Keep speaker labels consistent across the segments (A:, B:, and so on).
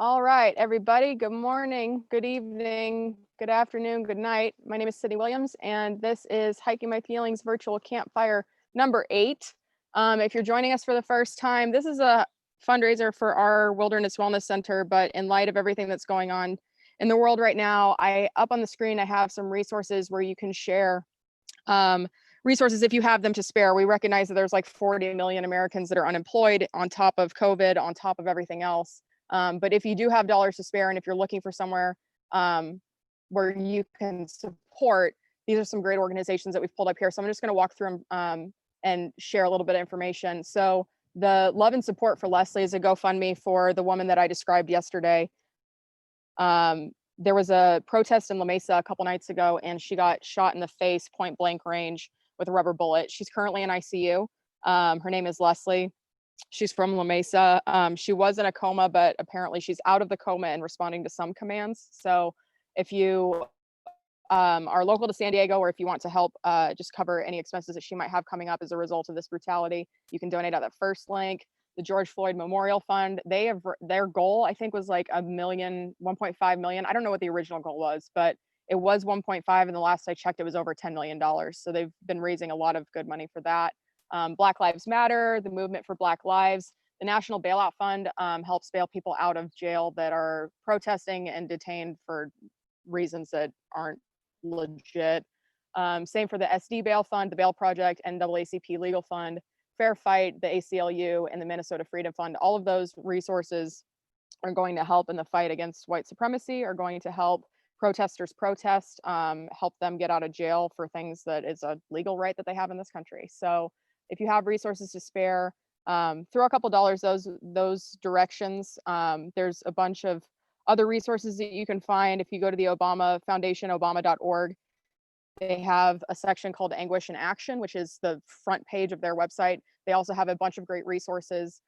A: All right, everybody. Good morning, good evening, good afternoon, good night. My name is Sydney Williams, and this is Hiking My Feelings virtual campfire number 8. If you're joining us for the first time, this is a fundraiser for our Wilderness Wellness Center, but in light of everything that's going on in the world right now, up on the screen, I have some resources where you can share resources if you have them to spare. We recognize that there's like 40 million Americans that are unemployed on top of COVID, on top of everything else. But if you do have dollars to spare and if you're looking for somewhere where you can support, these are some great organizations that we've pulled up here. So I'm just going to walk through them and share a little bit of information. So the Love and Support for Leslie is a GoFundMe for the woman that I described yesterday. There was a protest in La Mesa a couple nights ago, and she got shot in the face, point blank range, with a rubber bullet. She's currently in ICU. Her name is Leslie. She's from La Mesa. She was in a coma, but apparently she's out of the coma and responding to some commands. So if you are local to San Diego, or if you want to help just cover any expenses that she might have coming up as a result of this brutality, you can donate at that first link. The George Floyd Memorial Fund, they have their goal, I think, was like $1.5 million. I don't know what the original goal was, but it was 1.5, and the last I checked, it was over $10 million. So they've been raising a lot of good money for that. Black Lives Matter, the Movement for Black Lives, the National Bailout Fund helps bail people out of jail that are protesting and detained for reasons that aren't legit. Same for the SD Bail Fund, the Bail Project, NAACP Legal Fund, Fair Fight, the ACLU, and the Minnesota Freedom Fund. All of those resources are going to help in the fight against white supremacy, are going to help protesters protest, help them get out of jail for things that is a legal right that they have in this country. So if you have resources to spare, throw a couple dollars those directions. There's a bunch of other resources that you can find. If you go to the Obama Foundation, obama.org, they have a section called Anguish in Action, which is the front page of their website. They also have a bunch of great resources,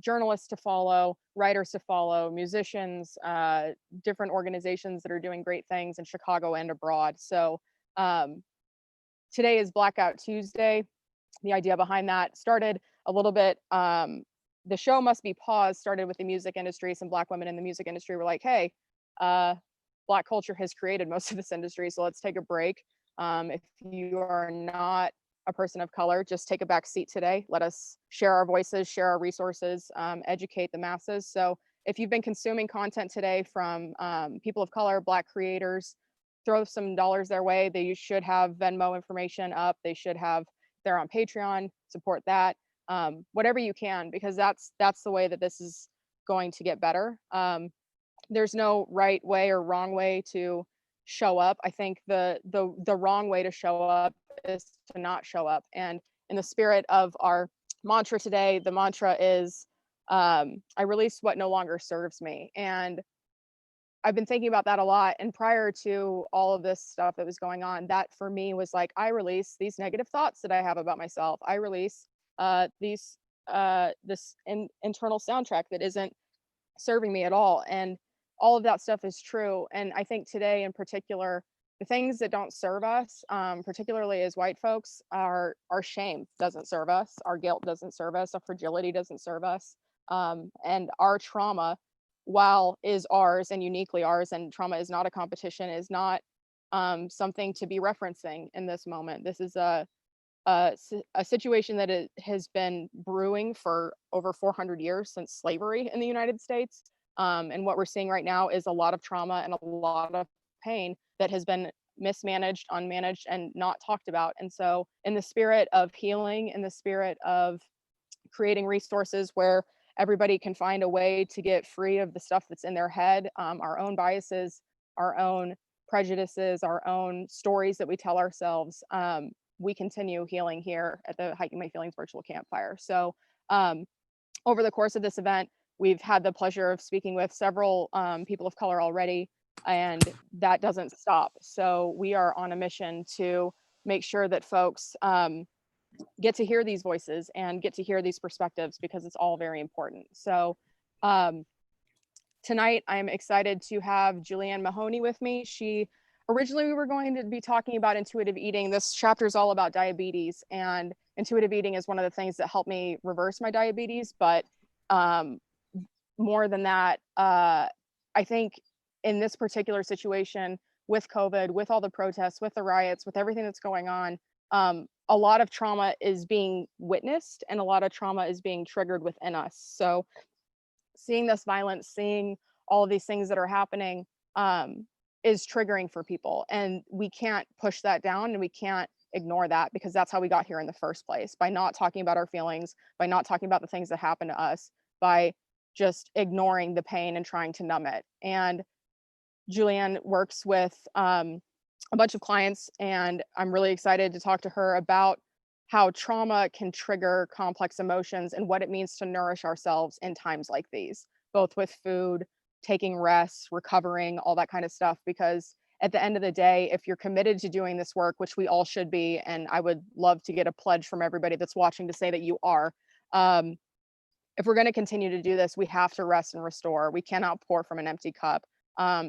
A: journalists to follow, writers to follow, musicians, different organizations that are doing great things in Chicago and abroad. So today is Blackout Tuesday. The idea behind that started a little bit, the show must be paused, started with the music industry. Some Black women in the music industry were like, hey, Black culture has created most of this industry, so let's take a break. If you are not a person of color, just take a back seat today. Let us share our voices, share our resources, educate the masses. So if you've been consuming content today from people of color, Black creators, throw some dollars their way. They should have Venmo information up. They should have, they're on Patreon, support that. Whatever you can, because that's the way that this is going to get better. There's no right way or wrong way to show up. I think the wrong way to show up is to not show up. And in the spirit of our mantra today, the mantra is, I release what no longer serves me. And I've been thinking about that a lot. And prior to all of this stuff that was going on, that for me was like, I release these negative thoughts that I have about myself. I release this internal soundtrack that isn't serving me at all. And all of that stuff is true. And I think today in particular, the things that don't serve us, particularly as white folks, our shame doesn't serve us, our guilt doesn't serve us, our fragility doesn't serve us, and our trauma, while is ours and uniquely ours, and trauma is not a competition, is not something to be referencing in this moment. This is a situation that has been brewing for over 400 years since slavery in the United States. And what we're seeing right now is a lot of trauma and a lot of pain that has been mismanaged, unmanaged, and not talked about. And so in the spirit of healing, in the spirit of creating resources where everybody can find a way to get free of the stuff that's in their head, our own biases, our own prejudices, our own stories that we tell ourselves, we continue healing here at the Hiking My Feelings virtual campfire. So over the course of this event, we've had the pleasure of speaking with several people of color already, and that doesn't stop. So we are on a mission to make sure that folks get to hear these voices and get to hear these perspectives, because it's all very important. So tonight I'm excited to have Julianne Mahoney with me. Originally we were going to be talking about intuitive eating. This chapter is all about diabetes, and intuitive eating is one of the things that helped me reverse my diabetes. But more than that, I think in this particular situation with COVID, with all the protests, with the riots, with everything that's going on, a lot of trauma is being witnessed and a lot of trauma is being triggered within us. So seeing this violence, seeing all of these things that are happening, is triggering for people. And we can't push that down and we can't ignore that because that's how we got here in the first place, by not talking about our feelings, by not talking about the things that happen to us, by just ignoring the pain and trying to numb it. And Julianne works with a bunch of clients, and I'm really excited to talk to her about how trauma can trigger complex emotions and what it means to nourish ourselves in times like these, both with food, taking rest, recovering, all that kind of stuff. Because at the end of the day, if you're committed to doing this work, which we all should be, and I would love to get a pledge from everybody that's watching to say that you are, if we're going to continue to do this, we have to rest and restore. We cannot pour from an empty cup.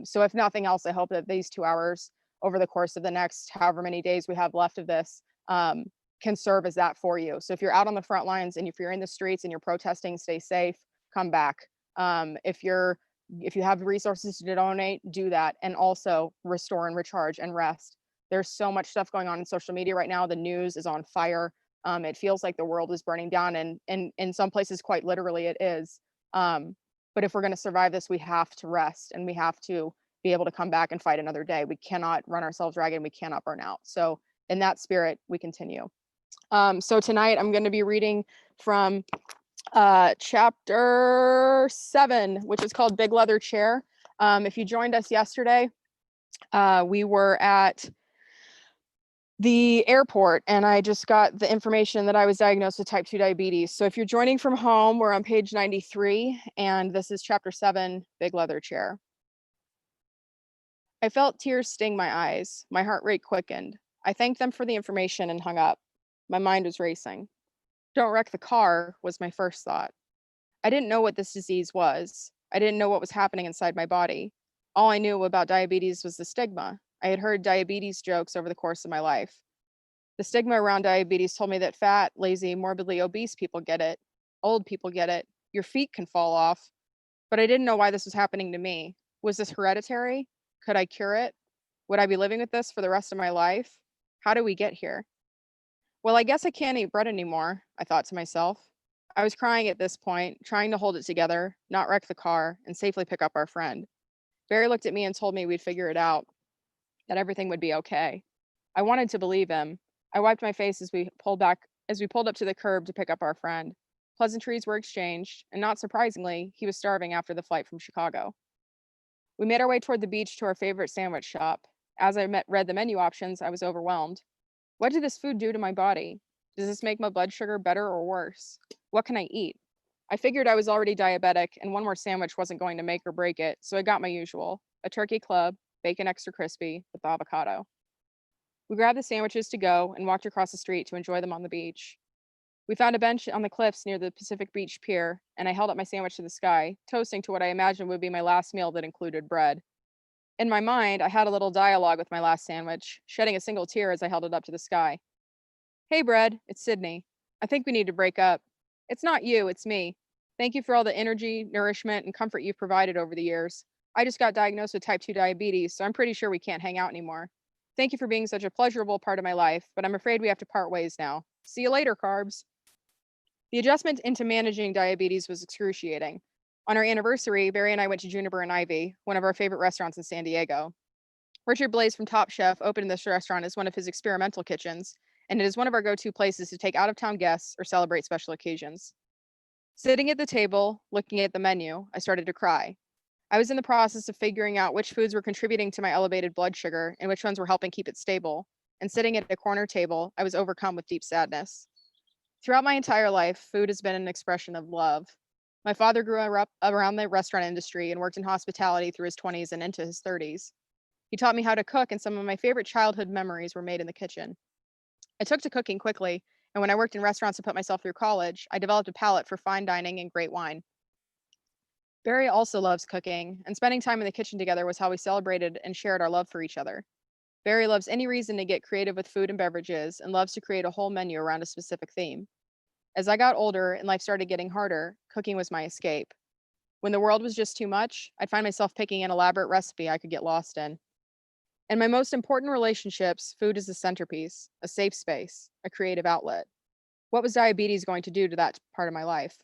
A: So if nothing else, I hope that these 2 hours over the course of the next however many days we have left of this can serve as that for you. So if you're out on the front lines and if you're in the streets and you're protesting, stay safe, come back. If you have resources to donate, do that, and also restore and recharge and rest. There's so much stuff going on in social media right now. The news is on fire. It feels like the world is burning down, and in some places, quite literally, it is. But if we're going to survive this, we have to rest and we have to be able to come back and fight another day. We cannot run ourselves ragged and we cannot burn out. So in that spirit, we continue. So tonight I'm going to be reading from chapter 7, which is called Big Leather Chair. If you joined us yesterday, we were at the airport and I just got the information that I was diagnosed with type 2 diabetes. So if you're joining from home, we're on page 93 and this is chapter 7, Big Leather Chair. I felt tears sting my eyes. My heart rate quickened. I thanked them for the information and hung up. My mind was racing. Don't wreck the car was my first thought. I didn't know what this disease was. I didn't know what was happening inside my body. All I knew about diabetes was the stigma. I had heard diabetes jokes over the course of my life. The stigma around diabetes told me that fat, lazy, morbidly obese people get it. Old people get it. Your feet can fall off. But I didn't know why this was happening to me. Was this hereditary? Could I cure it? Would I be living with this for the rest of my life? How do we get here? Well, I guess I can't eat bread anymore, I thought to myself. I was crying at this point, trying to hold it together, not wreck the car, and safely pick up our friend. Barry looked at me and told me we'd figure it out, that everything would be okay. I wanted to believe him. I wiped my face as we pulled up to the curb to pick up our friend. Pleasantries were exchanged, and not surprisingly, he was starving after the flight from Chicago. We made our way toward the beach to our favorite sandwich shop. As I read the menu options, I was overwhelmed. What did this food do to my body? Does this make my blood sugar better or worse? What can I eat? I figured I was already diabetic and one more sandwich wasn't going to make or break it, so I got my usual, a turkey club, bacon extra crispy, with avocado. We grabbed the sandwiches to go and walked across the street to enjoy them on the beach. We found a bench on the cliffs near the Pacific Beach Pier, and I held up my sandwich to the sky, toasting to what I imagined would be my last meal that included bread. In my mind, I had a little dialogue with my last sandwich, shedding a single tear as I held it up to the sky. Hey, Bread, it's Sydney. I think we need to break up. It's not you, it's me. Thank you for all the energy, nourishment, and comfort you've provided over the years. I just got diagnosed with type 2 diabetes, so I'm pretty sure we can't hang out anymore. Thank you for being such a pleasurable part of my life, but I'm afraid we have to part ways now. See you later, carbs. The adjustment into managing diabetes was excruciating. On our anniversary, Barry and I went to Juniper and Ivy, one of our favorite restaurants in San Diego. Richard Blaze from Top Chef opened this restaurant as one of his experimental kitchens, and it is one of our go-to places to take out-of-town guests or celebrate special occasions. Sitting at the table, looking at the menu, I started to cry. I was in the process of figuring out which foods were contributing to my elevated blood sugar and which ones were helping keep it stable, and sitting at a corner table, I was overcome with deep sadness. Throughout my entire life, food has been an expression of love. My father grew up around the restaurant industry and worked in hospitality through his 20s and into his 30s. He taught me how to cook, and some of my favorite childhood memories were made in the kitchen. I took to cooking quickly, and when I worked in restaurants to put myself through college, I developed a palate for fine dining and great wine. Barry also loves cooking, and spending time in the kitchen together was how we celebrated and shared our love for each other. Barry loves any reason to get creative with food and beverages and loves to create a whole menu around a specific theme. As I got older and life started getting harder, cooking was my escape. When the world was just too much, I'd find myself picking an elaborate recipe I could get lost in. In my most important relationships, food is the centerpiece, a safe space, a creative outlet. What was diabetes going to do to that part of my life?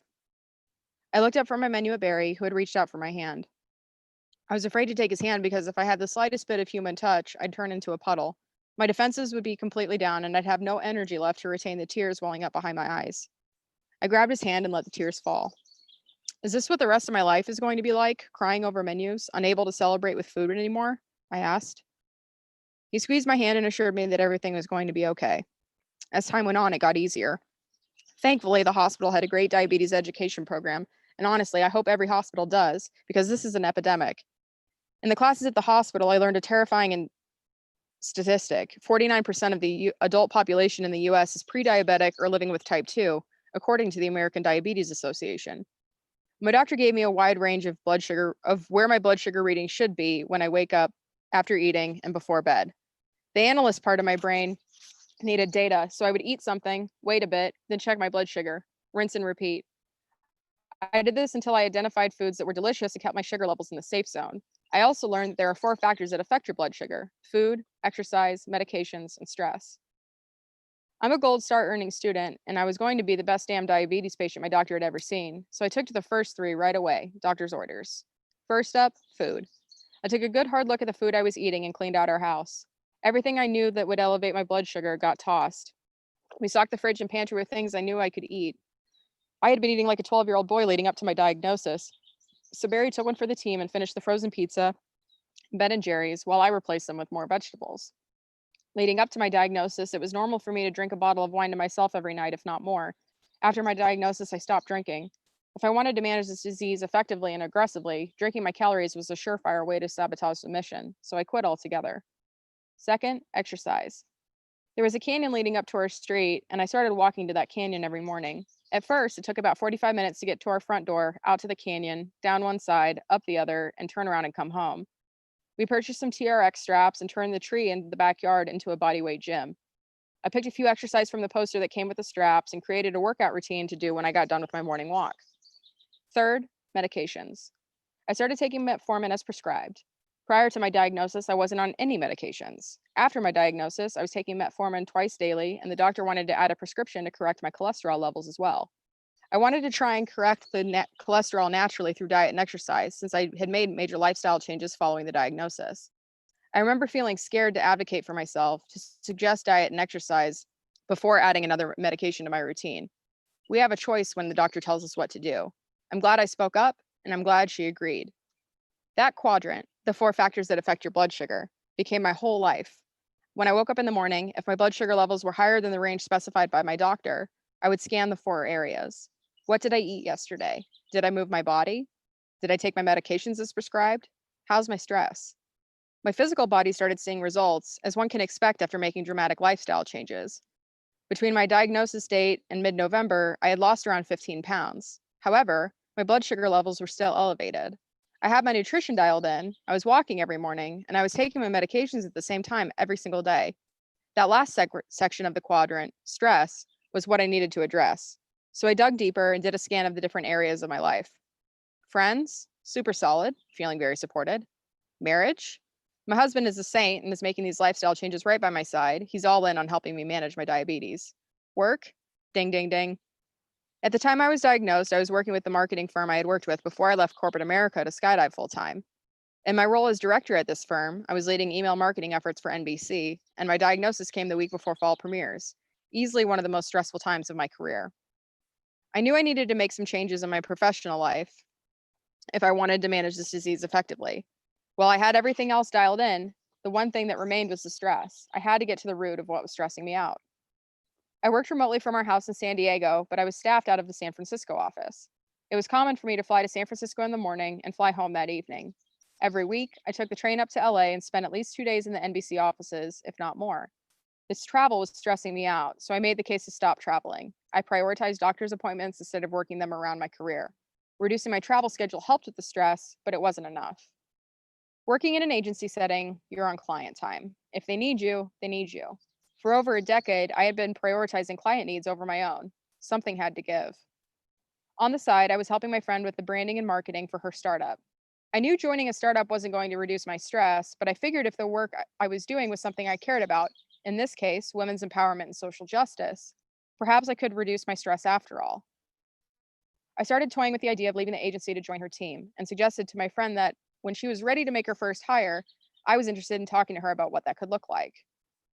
A: I looked up from my menu at Barry, who had reached out for my hand. I was afraid to take his hand because if I had the slightest bit of human touch, I'd turn into a puddle. My defenses would be completely down, and I'd have no energy left to retain the tears welling up behind my eyes. I grabbed his hand and let the tears fall. Is this what the rest of my life is going to be like, crying over menus, unable to celebrate with food anymore? I asked. He squeezed my hand and assured me that everything was going to be okay. As time went on, it got easier. Thankfully, the hospital had a great diabetes education program, and honestly, I hope every hospital does, because this is an epidemic. In the classes at the hospital, I learned a terrifying statistic. 49% of the adult population in the US is pre-diabetic or living with type 2, according to the American Diabetes Association. My doctor gave me a wide range of where my blood sugar reading should be when I wake up, after eating, and before bed. The analyst part of my brain needed data, so I would eat something, wait a bit, then check my blood sugar, rinse and repeat. I did this until I identified foods that were delicious and kept my sugar levels in the safe zone. I also learned that there are 4 factors that affect your blood sugar: food, exercise, medications, and stress. I'm a gold star earning student, and I was going to be the best damn diabetes patient my doctor had ever seen, so I took to the first 3 right away, doctor's orders. First up, food. I took a good hard look at the food I was eating and cleaned out our house. Everything I knew that would elevate my blood sugar got tossed. We stocked the fridge and pantry with things I knew I could eat. I had been eating like a 12-year-old boy leading up to my diagnosis, so Barry took one for the team and finished the frozen pizza, Ben and Jerry's, while I replaced them with more vegetables. Leading up to my diagnosis, it was normal for me to drink a bottle of wine to myself every night, if not more. After my diagnosis, I stopped drinking. If I wanted to manage this disease effectively and aggressively, drinking my calories was a surefire way to sabotage the mission, so I quit altogether. Second, exercise. There was a canyon leading up to our street, and I started walking to that canyon every morning. At first, it took about 45 minutes to get to our front door, out to the canyon, down one side, up the other, and turn around and come home. We purchased some TRX straps and turned the tree in the backyard into a bodyweight gym. I picked a few exercises from the poster that came with the straps and created a workout routine to do when I got done with my morning walk. Third, medications. I started taking metformin as prescribed. Prior to my diagnosis, I wasn't on any medications. After my diagnosis, I was taking metformin twice daily, and the doctor wanted to add a prescription to correct my cholesterol levels as well. I wanted to try and correct the cholesterol naturally through diet and exercise, since I had made major lifestyle changes following the diagnosis. I remember feeling scared to advocate for myself, to suggest diet and exercise before adding another medication to my routine. We have a choice when the doctor tells us what to do. I'm glad I spoke up, and I'm glad she agreed. That quadrant, the 4 factors that affect your blood sugar, became my whole life. When I woke up in the morning, if my blood sugar levels were higher than the range specified by my doctor, I would scan the 4 areas. What did I eat yesterday? Did I move my body? Did I take my medications as prescribed? How's my stress? My physical body started seeing results, as one can expect after making dramatic lifestyle changes. Between my diagnosis date and mid-November, I had lost around 15 pounds. However, my blood sugar levels were still elevated. I had my nutrition dialed in, I was walking every morning, and I was taking my medications at the same time every single day. That last section of the quadrant, stress, was what I needed to address. So I dug deeper and did a scan of the different areas of my life. Friends, super solid, feeling very supported. Marriage, my husband is a saint and is making these lifestyle changes right by my side. He's all in on helping me manage my diabetes. Work, ding, ding, ding. At the time I was diagnosed, I was working with the marketing firm I had worked with before I left corporate America to skydive full time. In my role as director at this firm, I was leading email marketing efforts for NBC, and my diagnosis came the week before fall premieres, easily one of the most stressful times of my career. I knew I needed to make some changes in my professional life if I wanted to manage this disease effectively. While I had everything else dialed in, the one thing that remained was the stress. I had to get to the root of what was stressing me out. I worked remotely from our house in San Diego, but I was staffed out of the San Francisco office. It was common for me to fly to San Francisco in the morning and fly home that evening. Every week, I took the train up to LA and spent at least 2 days in the NBC offices, if not more. This travel was stressing me out, so I made the case to stop traveling. I prioritized doctor's appointments instead of working them around my career. Reducing my travel schedule helped with the stress, but it wasn't enough. Working in an agency setting, you're on client time. If they need you, they need you. For over a decade, I had been prioritizing client needs over my own. Something had to give. On the side, I was helping my friend with the branding and marketing for her startup. I knew joining a startup wasn't going to reduce my stress, but I figured if the work I was doing was something I cared about, in this case, women's empowerment and social justice, perhaps I could reduce my stress after all. I started toying with the idea of leaving the agency to join her team and suggested to my friend that when she was ready to make her first hire, I was interested in talking to her about what that could look like.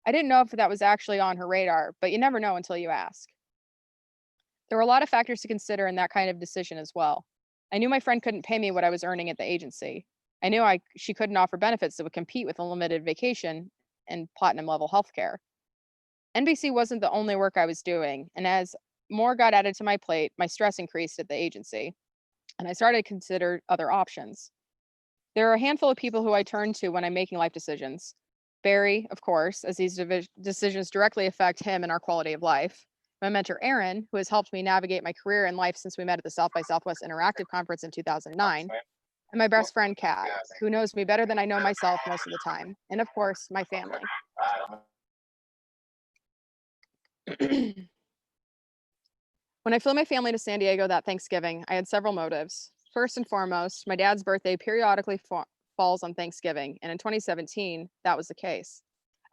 A: I didn't know if that was actually on her radar, but you never know until you ask. There were a lot of factors to consider in that kind of decision as well. I knew my friend couldn't pay me what I was earning at the agency. I knew she couldn't offer benefits that would compete with unlimited vacation and platinum level healthcare. NBC wasn't the only work I was doing, and as more got added to my plate, my stress increased at the agency, and I started to consider other options. There are a handful of people who I turn to when I'm making life decisions. Barry, of course, as these decisions directly affect him and our quality of life. My mentor, Aaron, who has helped me navigate my career and life since we met at the South by Southwest Interactive Conference in 2009. And my best friend, Kat, who knows me better than I know myself most of the time. And of course, my family. When I flew my family to San Diego that Thanksgiving, I had several motives. First and foremost, my dad's birthday periodically falls on Thanksgiving, and in 2017, that was the case.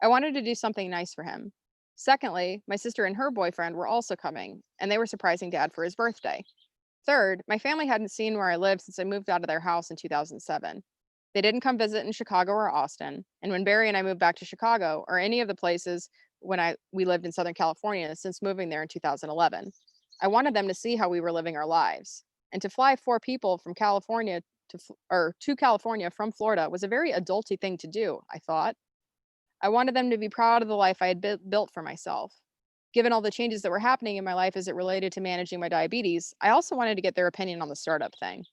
A: I wanted to do something nice for him. Secondly, my sister and her boyfriend were also coming, and they were surprising Dad for his birthday. Third, my family hadn't seen where I lived since I moved out of their house in 2007. They didn't come visit in Chicago or Austin, and when Barry and I moved back to Chicago or any of the places we lived in Southern California since moving there in 2011, I wanted them to see how we were living our lives. And to fly 4 people from California to California from Florida was a very adulty thing to do, I thought. I wanted them to be proud of the life I had built for myself. Given all the changes that were happening in my life as it related to managing my diabetes, I also wanted to get their opinion on the startup thing.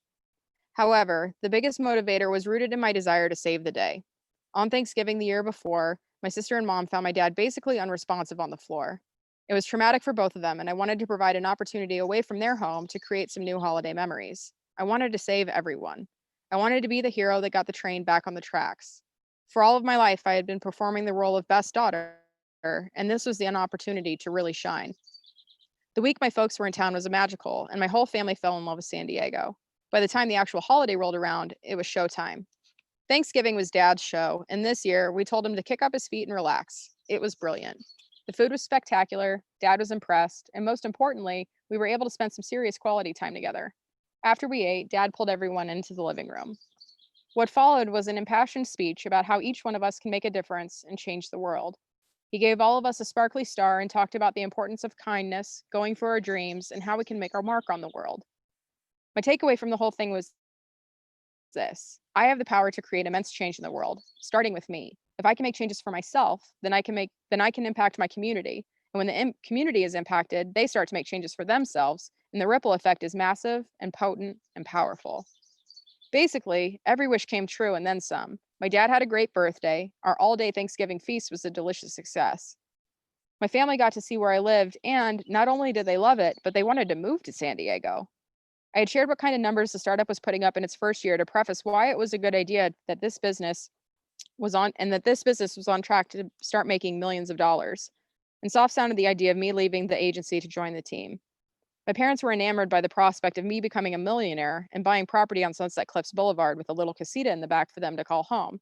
A: However, the biggest motivator was rooted in my desire to save the day. On Thanksgiving the year before, my sister and mom found my dad basically unresponsive on the floor. It was traumatic for both of them, and I wanted to provide an opportunity away from their home to create some new holiday memories. I wanted to save everyone. I wanted to be the hero that got the train back on the tracks. For all of my life, I had been performing the role of best daughter, and this was an opportunity to really shine. The week my folks were in town was magical, and my whole family fell in love with San Diego. By the time the actual holiday rolled around, it was showtime. Thanksgiving was Dad's show, and this year we told him to kick up his feet and relax. It was brilliant. The food was spectacular, Dad was impressed, and most importantly, we were able to spend some serious quality time together. After we ate, Dad pulled everyone into the living room. What followed was an impassioned speech about how each one of us can make a difference and change the world. He gave all of us a sparkly star and talked about the importance of kindness, going for our dreams, and how we can make our mark on the world. My takeaway from the whole thing was this: I have the power to create immense change in the world, starting with me. If I can make changes for myself, then I can impact my community. And when the community is impacted, they start to make changes for themselves, and the ripple effect is massive and potent and powerful. Basically, every wish came true and then some. My dad had a great birthday. Our all-day Thanksgiving feast was a delicious success. My family got to see where I lived, and not only did they love it, but they wanted to move to San Diego. I had shared what kind of numbers the startup was putting up in its first year to preface why it was a good idea that this business was on track to start making millions of dollars. And soft sounded the idea of me leaving the agency to join the team. My parents were enamored by the prospect of me becoming a millionaire and buying property on Sunset Cliffs Boulevard with a little casita in the back for them to call home.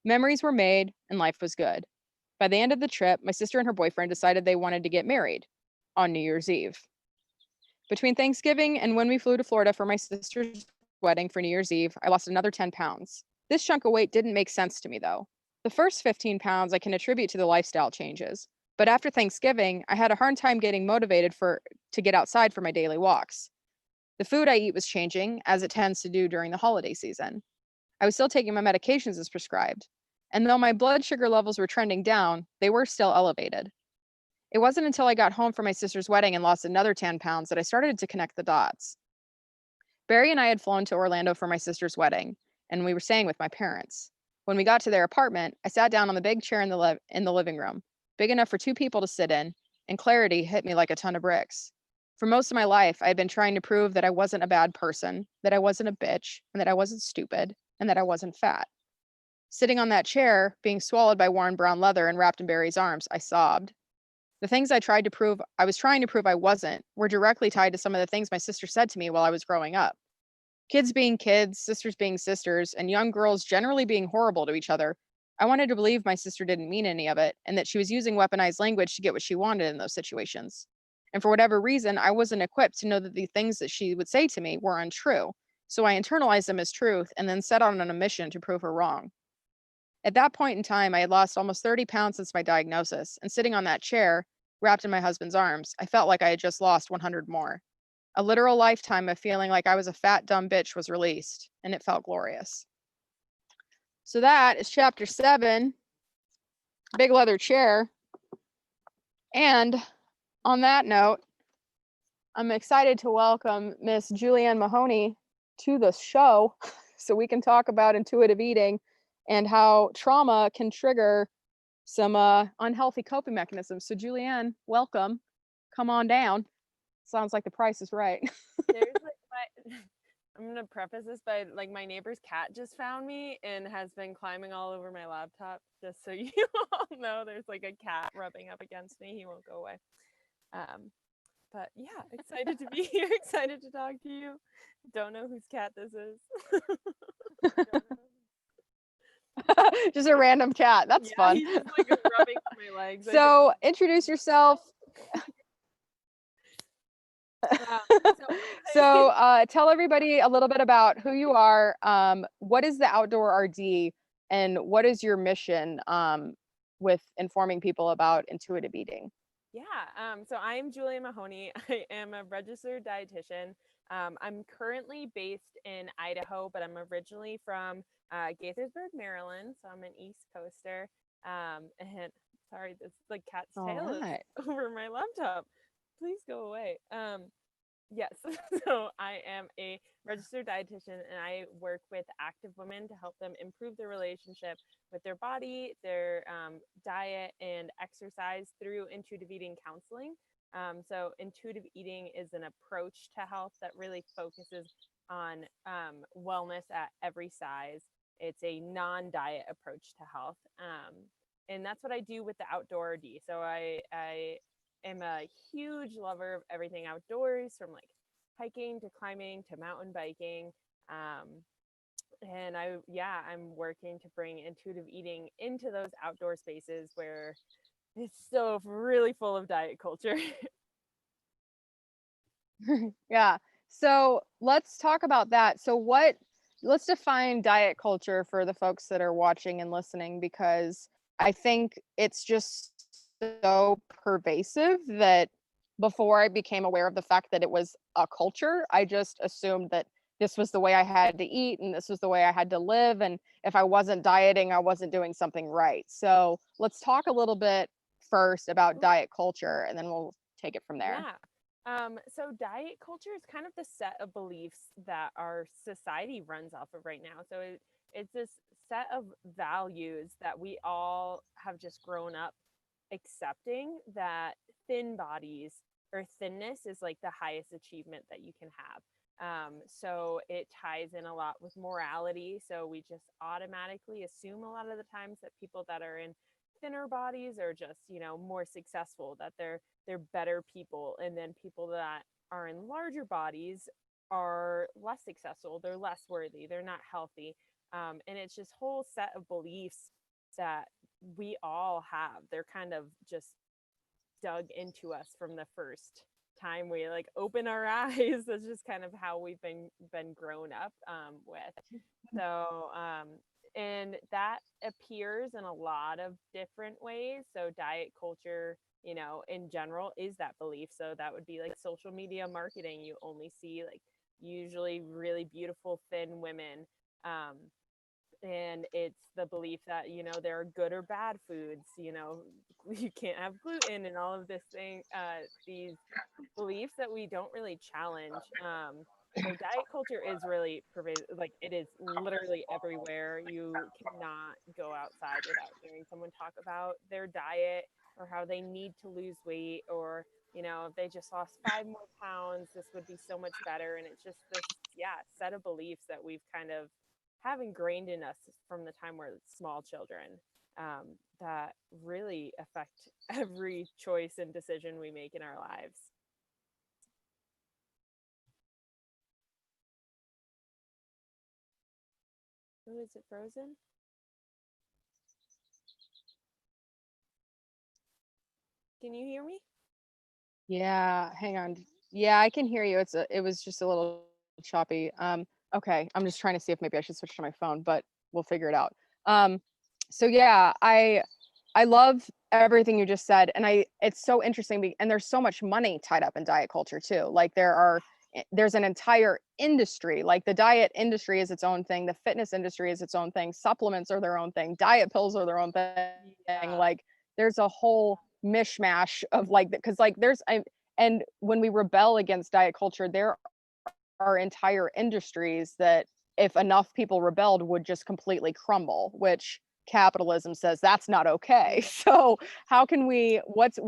A: Memories were made and life was good. By the end of the trip, my sister and her boyfriend decided they wanted to get married on New Year's Eve. Between Thanksgiving and when we flew to Florida for my sister's wedding for New Year's Eve, I lost another 10 pounds. This chunk of weight didn't make sense to me though. The first 15 pounds I can attribute to the lifestyle changes. But after Thanksgiving, I had a hard time getting motivated to get outside for my daily walks. The food I eat was changing, as it tends to do during the holiday season. I was still taking my medications as prescribed. And though my blood sugar levels were trending down, they were still elevated. It wasn't until I got home from my sister's wedding and lost another 10 pounds that I started to connect the dots. Barry and I had flown to Orlando for my sister's wedding, and we were staying with my parents. When we got to their apartment, I sat down on the big chair in the living room, big enough for 2 people to sit in, and clarity hit me like a ton of bricks. For most of my life, I had been trying to prove that I wasn't a bad person, that I wasn't a bitch, and that I wasn't stupid, and that I wasn't fat. Sitting on that chair, being swallowed by worn brown leather and wrapped in Barry's arms, I sobbed. The things I was trying to prove I wasn't, were directly tied to some of the things my sister said to me while I was growing up. Kids being kids, sisters being sisters, and young girls generally being horrible to each other. I wanted to believe my sister didn't mean any of it, and that she was using weaponized language to get what she wanted in those situations. And for whatever reason, I wasn't equipped to know that the things that she would say to me were untrue. So I internalized them as truth and then set out on a mission to prove her wrong. At that point in time, I had lost almost 30 pounds since my diagnosis, and sitting on that chair, wrapped in my husband's arms, I felt like I had just lost 100 more. A literal lifetime of feeling like I was a fat, dumb bitch was released, and it felt glorious. So that is chapter 7, Big Leather Chair. And on that note, I'm excited to welcome Miss Julianne Mahoney to the show so we can talk about intuitive eating and how trauma can trigger some unhealthy coping mechanisms. So Julianne, welcome. Come on down. Sounds like the price is right.
B: There's like I'm gonna preface this by like my neighbor's cat just found me and has been climbing all over my laptop. Just so you all know, there's like a cat rubbing up against me. He won't go away. But yeah, excited to be here. Excited to talk to you. Don't know whose cat this is.
A: Just a random cat. That's fun.
B: He's just like rubbing my legs.
A: So introduce yourself. So tell everybody a little bit about who you are. What is the Outdoor RD, and what is your mission with informing people about intuitive eating?
B: Yeah, so I'm Julian Mahoney. I am a registered dietitian. I'm currently based in Idaho, but I'm originally from Gaithersburg, Maryland. So I'm an East Coaster. And sorry, this like cat's tail is over my laptop. Please go away. Yes, so I am a registered dietitian and I work with active women to help them improve their relationship with their body, their diet, and exercise through intuitive eating counseling. So, intuitive eating is an approach to health that really focuses on wellness at every size. It's a non diet approach to health. And that's what I do with the Outdoor D. So, I am a huge lover of everything outdoors, from like hiking to climbing to mountain biking. And I'm working to bring intuitive eating into those outdoor spaces where it's still really full of diet culture.
A: Yeah. So let's talk about that. So let's define diet culture for the folks that are watching and listening, because I think it's just so pervasive that before I became aware of the fact that it was a culture, I just assumed that this was the way I had to eat and this was the way I had to live. And if I wasn't dieting, I wasn't doing something right. So let's talk a little bit first about diet culture, and then we'll take it from there.
B: Yeah. So diet culture is kind of the set of beliefs that our society runs off of right now. So it's this set of values that we all have just grown up accepting, that thin bodies or thinness is like the highest achievement that you can have. So it ties in a lot with morality. So we just automatically assume a lot of the times that people that are in thinner bodies are just, more successful, that they're better people, and then people that are in larger bodies are less successful, they're less worthy, they're not healthy. And it's just whole set of beliefs that we all have. They're kind of just dug into us from the first time we like open our eyes. That's just kind of how we've been grown up with. So and that appears in a lot of different ways. So diet culture, in general, is that belief. So that would be like social media marketing. You only see like usually really beautiful thin women. And it's the belief that, there are good or bad foods, you can't have gluten and all of this thing, these beliefs that we don't really challenge. So diet culture is really pervasive. Like, it is literally everywhere. You cannot go outside without hearing someone talk about their diet or how they need to lose weight, or, if they just lost 5 more pounds, this would be so much better. And it's just this, set of beliefs that we've kind of have ingrained in us from the time we're small children. that really affect every choice and decision we make in our lives. Oh, is it frozen? Can you hear me?
A: Yeah, hang on. Yeah, I can hear you. It was just a little choppy. Okay, I'm just trying to see if maybe I should switch to my phone, but we'll figure it out. Um, so yeah, I love everything you just said, and it's so interesting, and there's so much money tied up in diet culture too. Like there's an entire industry. Like the diet industry is its own thing, the fitness industry is its own thing, supplements are their own thing, diet pills are their own thing.
B: Yeah.
A: Like there's a whole mishmash of like, because like and when we rebel against diet culture, there are entire industries that if enough people rebelled would just completely crumble, which capitalism says that's not okay. So how can we what's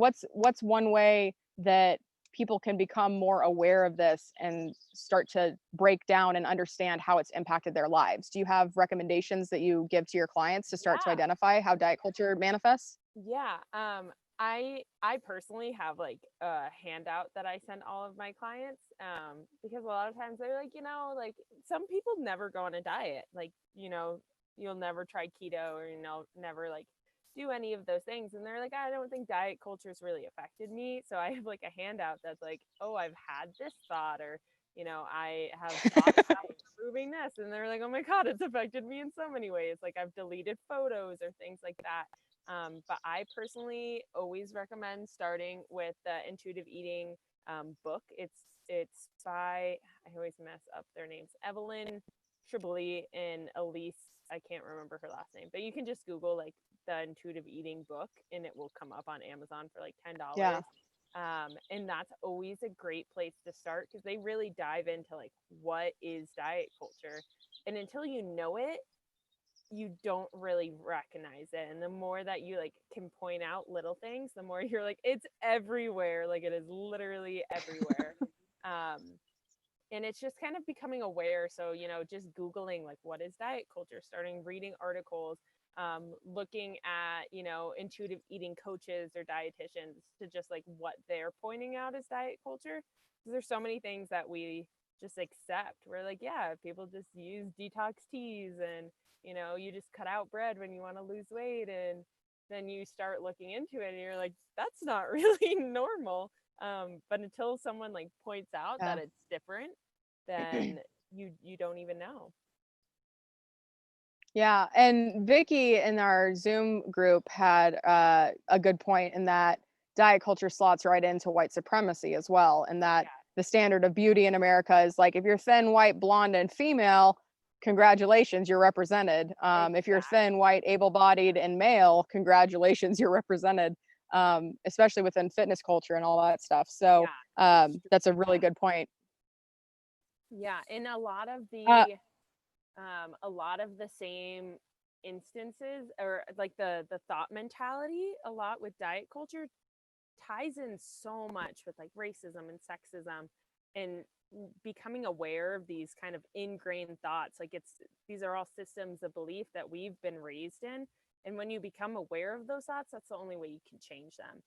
A: one way that people can become more aware of this and start to break down and understand how it's impacted their lives? Do you have recommendations that you give to your clients to start to
B: Yeah.
A: identify how diet culture manifests?
B: Yeah. I personally have like a handout that I send all of my clients, because a lot of times they're like, like some people never go on a diet. Like, you'll never try keto, or never like do any of those things. And they're like, I don't think diet culture's really affected me. So I have like a handout that's like, oh, I've had this thought, or I have thought about improving this. And they're like, oh my God, it's affected me in so many ways. Like I've deleted photos or things like that. But I personally always recommend starting with the intuitive eating book. It's by, I always mess up their names, Evelyn Tribole and Elise. I can't remember her last name, but you can just Google like the intuitive eating book, and it will come up on Amazon for like $10.
A: Yeah.
B: And that's always a great place to start, because they really dive into like what is diet culture, and until you know it, you don't really recognize it. And the more that you like can point out little things, the more you're like, it's everywhere. Like it is literally everywhere. um and it's just kind of becoming aware. So just Googling like what is diet culture, starting reading articles, looking at intuitive eating coaches or dietitians to just like what they're pointing out as diet culture, because there's so many things that we just accept. We're like, yeah, people just use detox teas, and you just cut out bread when you want to lose weight, and then you start looking into it and you're like, that's not really normal. But until someone like points out that
A: Yeah.
B: it's different, then you don't even know.
A: Yeah, and Vicky in our Zoom group had a good point in that diet culture slots right into white supremacy as well, and that
B: Yeah,
A: the standard of beauty in America is like if you're thin, white, blonde, and female, congratulations, you're represented. If you're
B: exactly.
A: thin, white, able-bodied, and male, congratulations, you're represented. Especially within fitness culture and all that stuff. So
B: Yeah, it's true.
A: that's a really good point.
B: Yeah, and
A: Uh,
B: a lot of the same instances, or like the thought mentality a lot with diet culture ties in so much with like racism and sexism, and becoming aware of these kind of ingrained thoughts. Like these are all systems of belief that we've been raised in, and when you become aware of those thoughts, that's the only way you can change them.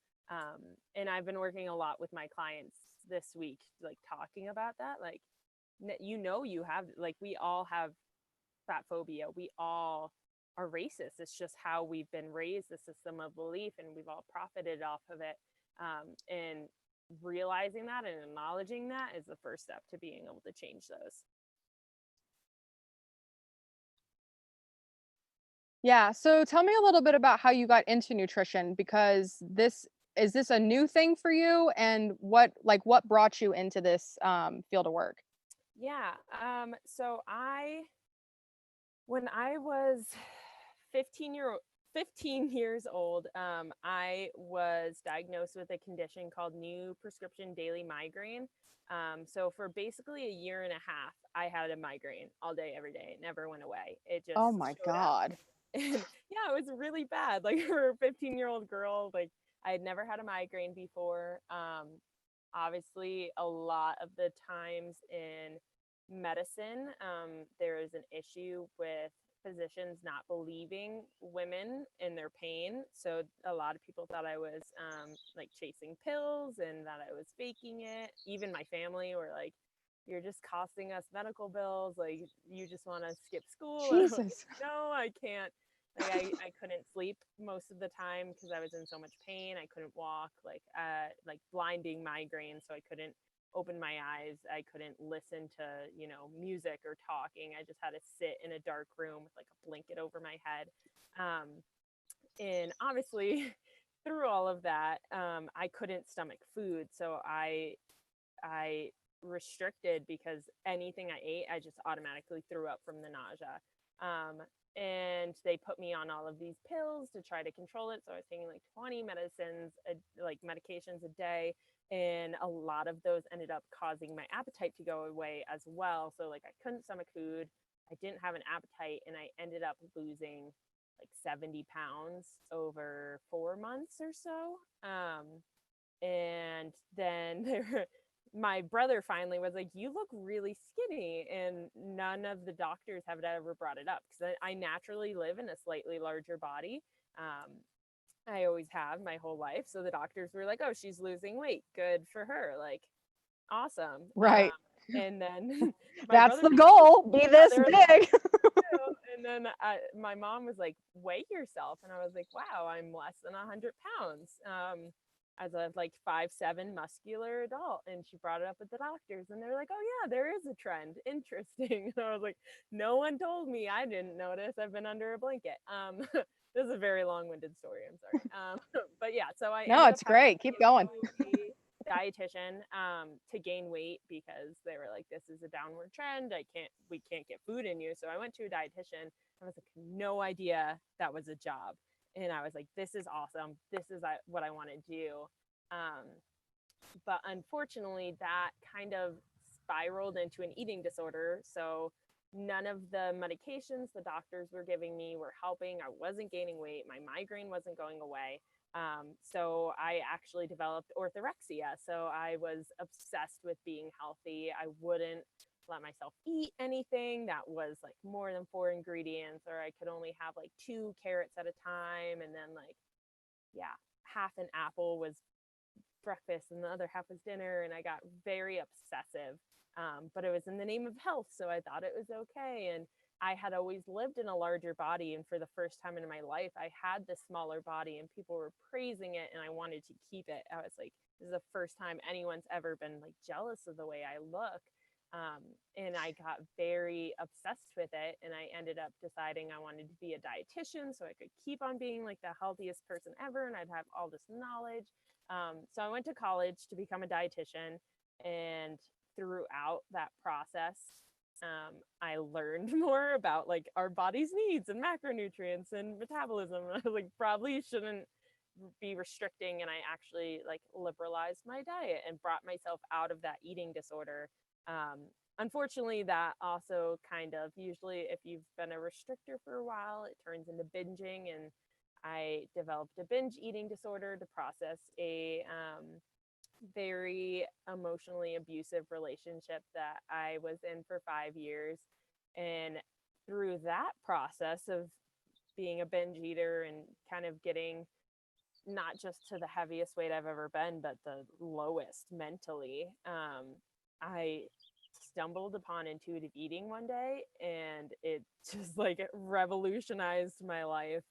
B: And I've been working a lot with my clients this week, like talking about that. Like you have, like, we all have fat phobia, we all are racist. It's just how we've been raised, the system of belief, and we've all profited off of it. And realizing that and acknowledging that is the first step to being able to change those.
A: Yeah. So tell me a little bit about how you got into nutrition, because this a new thing for you, and what brought you into this field of work?
B: Yeah. So when I was 15 year 15 years old, I was diagnosed with a condition called new prescription daily migraine. So for basically a year and a half, I had a migraine all day, every day. It never went away. It just
A: Oh my
B: showed up.
A: God.
B: And yeah, it was really bad. Like for a 15-year-old girl, like I had never had a migraine before. Obviously, a lot of the times in medicine. There is an issue with physicians not believing women in their pain. So a lot of people thought I was like chasing pills and that I was faking it. Even my family were like, "You're just costing us medical bills. Like, you just want to skip school." And I was like,
A: Jesus.
B: no, I can't. Like, I couldn't sleep most of the time because I was in so much pain. I couldn't walk, like blinding migraine. So I couldn't open my eyes. I couldn't listen to, music or talking. I just had to sit in a dark room with like a blanket over my head. And obviously through all of that, I couldn't stomach food. So I restricted because anything I ate, I just automatically threw up from the nausea. And they put me on all of these pills to try to control it. So I was taking like 20 medications a day. And a lot of those ended up causing my appetite to go away as well. So like I couldn't stomach food. I didn't have an appetite, and I ended up losing like 70 pounds over 4 months or so. And then my brother finally was like, "You look really skinny," and none of the doctors have ever brought it up because I naturally live in a slightly larger body. I always have my whole life. So the doctors were like, "Oh, she's losing weight. Good for her. Like, awesome."
A: Right.
B: And then
A: That's the goal. Be this big.
B: And then my mom was like, "Weigh yourself." And I was like, "Wow, I'm less than 100 pounds. As a like 5'7" muscular adult." And she brought it up with the doctors, and they're like, "Oh yeah, there is a trend. Interesting." And I was like, "No one told me. I didn't notice. I've been under a blanket." This is a very long-winded story. I'm sorry. But yeah, so I
A: No,
B: ended up
A: it's
B: having
A: great. Keep going.
B: to a dietitian to gain weight because they were like, "This is a downward trend. We can't get food in you." So I went to a dietitian. I was like, no idea that was a job. And I was like, "This is awesome. This is what I want to do." But unfortunately, that kind of spiraled into an eating disorder. So none of the medications the doctors were giving me were helping. I wasn't gaining weight. My migraine wasn't going away. So I actually developed orthorexia. So I was obsessed with being healthy. I wouldn't let myself eat anything that was like more than 4 ingredients, or I could only have like 2 carrots at a time. And then like, yeah, half an apple was breakfast and the other half was dinner. And I got very obsessive. But it was in the name of health. So I thought it was okay. And I had always lived in a larger body. And for the first time in my life, I had this smaller body and people were praising it. And I wanted to keep it. I was like, this is the first time anyone's ever been like jealous of the way I look. And I got very obsessed with it. And I ended up deciding I wanted to be a dietitian so I could keep on being like the healthiest person ever. And I'd have all this knowledge. So I went to college to become a dietitian. And throughout that process, I learned more about like our body's needs and macronutrients and metabolism. And I was like, probably shouldn't be restricting. And I actually like liberalized my diet and brought myself out of that eating disorder. Unfortunately, that also kind of, usually if you've been a restrictor for a while, it turns into binging. And I developed a binge eating disorder to process a very emotionally abusive relationship that I was in for 5 years. And through that process of being a binge eater and kind of getting not just to the heaviest weight I've ever been, but the lowest mentally, I stumbled upon intuitive eating one day, and it just like revolutionized my life.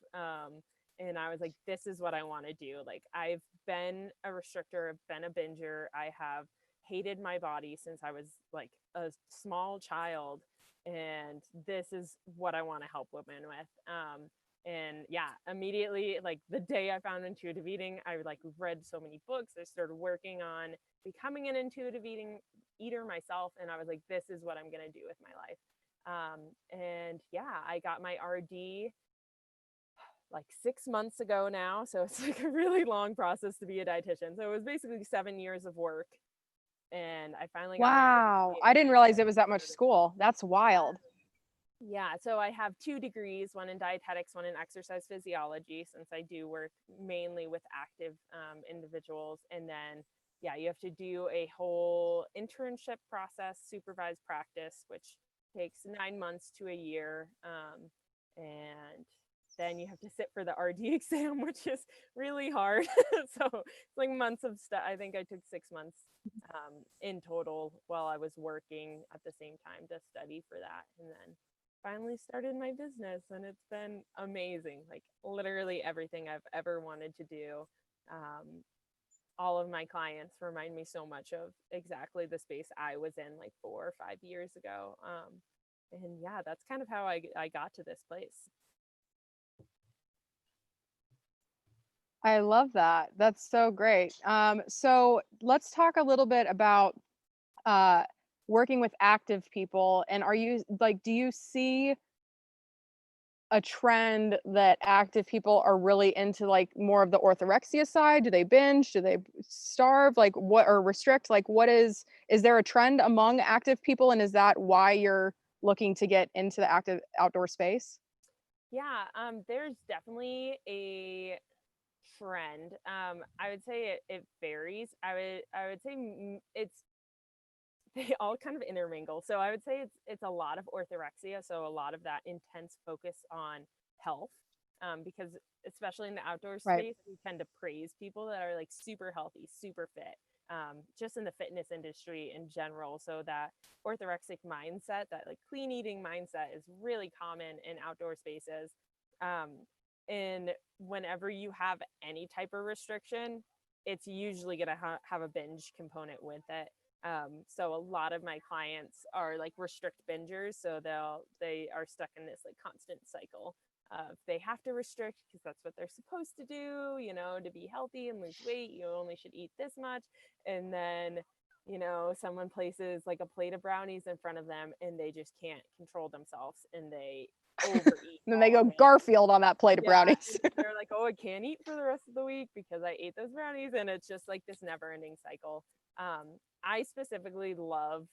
B: And I was like, this is what I want to do. Like, I've been a restrictor, I've been a binger. I have hated my body since I was like a small child. And this is what I want to help women with. And yeah, immediately, like the day I found intuitive eating, I like read so many books. I started working on becoming an intuitive eater myself. And I was like, this is what I'm going to do with my life. And yeah, I got my RD like 6 months ago now. So it's like a really long process to be a dietitian. So it was basically 7 years of work. And I finally got
A: Wow. I didn't realize it was that much school. That's wild.
B: Yeah, so I have 2 degrees, one in dietetics, one in exercise physiology, since I do work mainly with active individuals. And then yeah, you have to do a whole internship process, supervised practice, which takes 9 months to a year. And then you have to sit for the RD exam, which is really hard. So it's like months of stuff. I think I took 6 months in total while I was working at the same time to study for that. And then finally started my business, and it's been amazing. Like literally everything I've ever wanted to do. All of my clients remind me so much of exactly the space I was in like 4 or 5 years ago. And yeah, that's kind of how I got to this place.
A: I love that. That's so great. So let's talk a little bit about uh, working with active people. And are you like, do you see a trend that active people are really into like more of the orthorexia side? Do they binge? Do they starve? Like what, or restrict? Like what is there a trend among active people? And is that why you're looking to get into the active outdoor space?
B: Yeah, there's definitely a trend. I would say it varies. I would say it's they all kind of intermingle. So I would say it's a lot of orthorexia, so a lot of that intense focus on health. Because especially in the outdoor
A: Right.
B: space, we tend to praise people that are like super healthy, super fit. Just in the fitness industry in general. So that orthorexic mindset, that like clean eating mindset, is really common in outdoor spaces. Um, and whenever you have any type of restriction, it's usually going to have a binge component with it. So a lot of my clients are like restrict bingers, so they are stuck in this like constant cycle. They have to restrict because that's what they're supposed to do, to be healthy and lose weight. You only should eat this much. And then, someone places like a plate of brownies in front of them and they just can't control themselves and they overeat.
A: And then they
B: all
A: go
B: day.
A: Garfield on that plate of
B: Yeah,
A: brownies.
B: and they're like, oh, I can't eat for the rest of the week because I ate those brownies, and it's just like this never-ending cycle. I specifically love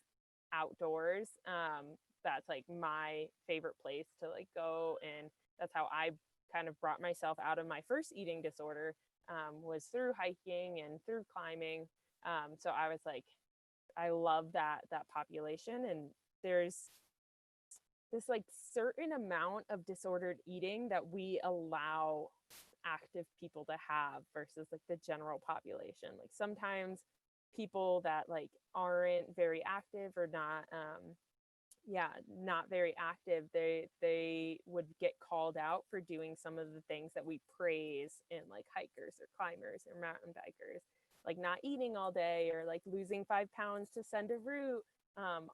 B: outdoors. That's like my favorite place to like go, and that's how I kind of brought myself out of my first eating disorder, was through hiking and through climbing. So I was like, I love that population, and there's this like certain amount of disordered eating that we allow active people to have versus like the general population. Like sometimes people that like aren't very active or not very active, they would get called out for doing some of the things that we praise in like hikers or climbers or mountain bikers, like not eating all day or like losing 5 pounds to send a route.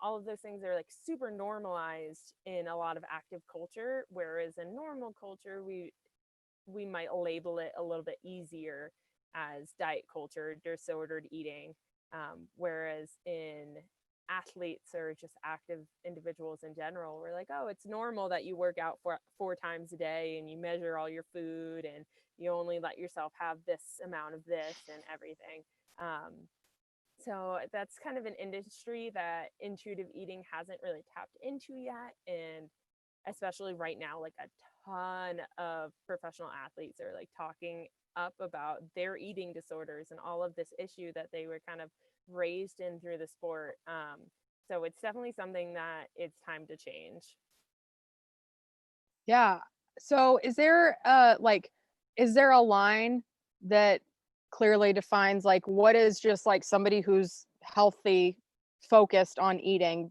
B: All of those things are like super normalized in a lot of active culture, whereas in normal culture we might label it a little bit easier as diet culture, disordered eating. Whereas in athletes or just active individuals in general, we're like, oh, it's normal that you work out for 4 times a day and you measure all your food and you only let yourself have this amount of this and everything. So that's kind of an industry that intuitive eating hasn't really tapped into yet. And especially right now, like a ton of professional athletes are like talking up about their eating disorders and all of this issue that they were kind of raised in through the sport. So it's definitely something that it's time to change.
A: Yeah. So is there a line that clearly defines like what is just like somebody who's healthy, focused on eating?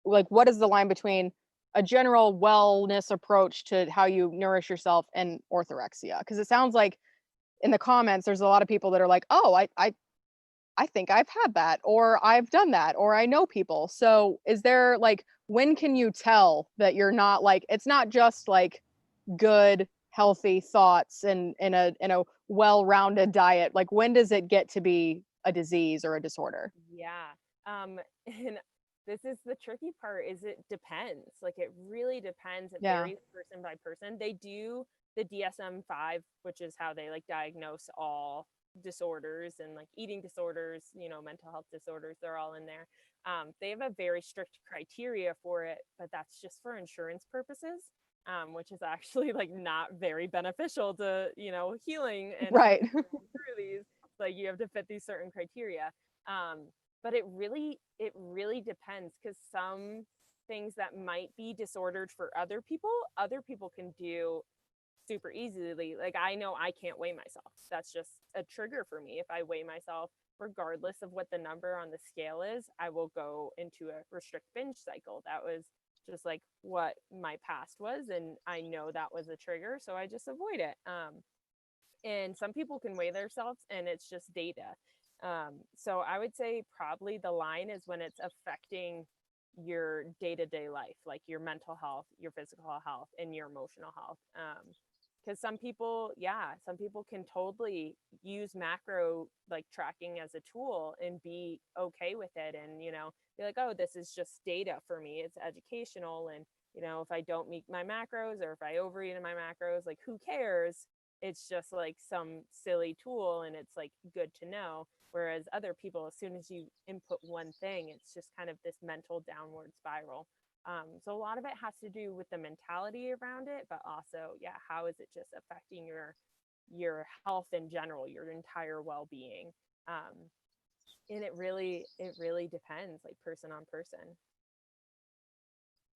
A: Like what is the line between a general wellness approach to how you nourish yourself and orthorexia? Because it sounds like in the comments there's a lot of people that are like, "Oh, I think I've had that, or I've done that, or I know people." So is there like, when can you tell that you're not like, it's not just like good, healthy thoughts and in a well-rounded diet? Like when does it get to be a disease or a disorder?
B: Yeah. And this is the tricky part, is it depends. Like it really depends. It
A: Yeah.
B: varies person by person. They do the DSM-5, which is how they like diagnose all disorders and like eating disorders, mental health disorders, they're all in there. They have a very strict criteria for it, but that's just for insurance purposes. Which is actually like not very beneficial to, healing and
A: Right.
B: through these. like you have to fit these certain criteria. But it really depends, because some things that might be disordered for other people can do super easily. Like I know I can't weigh myself. That's just a trigger for me. If I weigh myself, regardless of what the number on the scale is, I will go into a restrict binge cycle. That was just like what my past was, and I know that was a trigger, so I just avoid it. And some people can weigh themselves and it's just data. So I would say probably the line is when it's affecting your day-to-day life, like your mental health, your physical health, and your emotional health. Because some people can totally use macro like tracking as a tool and be okay with it, and be like, oh, this is just data for me, it's educational, and if I don't meet my macros, or if I overeat in my macros, like who cares, it's just like some silly tool, and it's like good to know. Whereas other people, as soon as you input one thing, it's just kind of this mental downward spiral. So a lot of it has to do with the mentality around it, but also, how is it just affecting your health in general, your entire well-being? And it really depends, like person on person.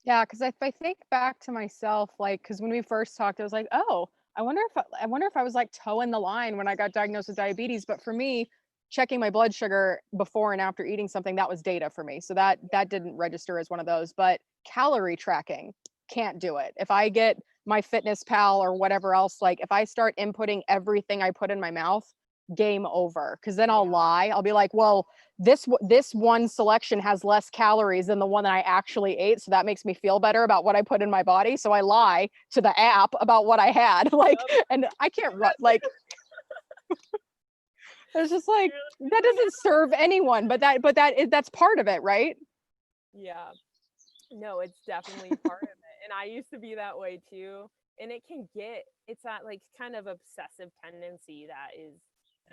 A: Yeah, because if I think back to myself, like, because when we first talked, I was like, oh, I wonder if I was like toeing the line when I got diagnosed with diabetes. But for me, checking my blood sugar before and after eating something, that was data for me. So that didn't register as one of those. But calorie tracking, can't do it. If I get my Fitness Pal or whatever else, like if I start inputting everything I put in my mouth, game over. Because then I'll lie. I'll be like, well, this one selection has less calories than the one that I actually ate, so that makes me feel better about what I put in my body. So I lie to the app about what I had, like, and I can't like. It's just like that doesn't serve anyone, but that's part of it, right?
B: Yeah. No, it's definitely part of it. And I used to be that way too. And it's that like kind of obsessive tendency that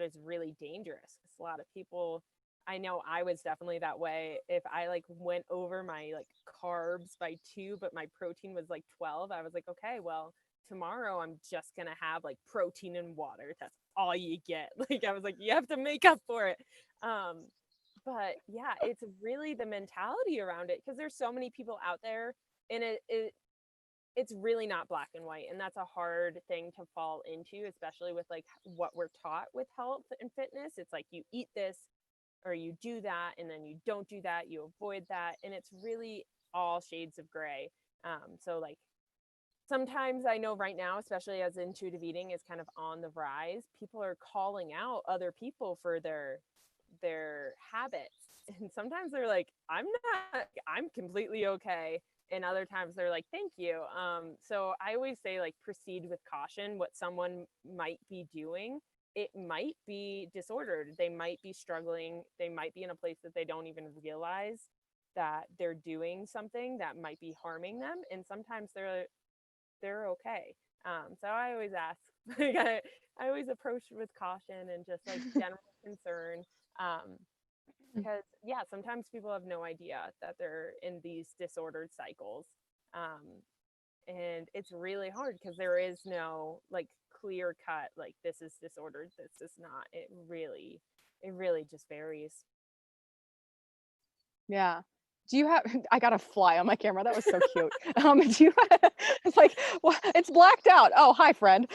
B: is really dangerous. Because a lot of people, I know I was definitely that way. If I like went over my like carbs by 2, but my protein was like 12, I was like, okay, well, tomorrow I'm just gonna have like protein and water. That's all you get. Like I was like, you have to make up for it. But yeah, it's really the mentality around it, because there's so many people out there, and it's really not black and white, and that's a hard thing to fall into, especially with like what we're taught with health and fitness. It's like you eat this or you do that, and then you don't do that, you avoid that, and it's really all shades of gray. So like sometimes I know right now, especially as intuitive eating is kind of on the rise, people are calling out other people for their habits. And sometimes they're like, I'm completely okay. And other times they're like, thank you. So I always say, like, proceed with caution. What someone might be doing, it might be disordered. They might be struggling. They might be in a place that they don't even realize that they're doing something that might be harming them. And sometimes they're okay. So I always ask, like, I always approach with caution and just like general concern. Because sometimes people have no idea that they're in these disordered cycles. And it's really hard because there is no like clear cut, like this is disordered, this is not. It really just varies.
A: Yeah. Do you have I got a fly on my camera. That was so cute. Do you it's like, well, it's blacked out. Oh, hi, friend.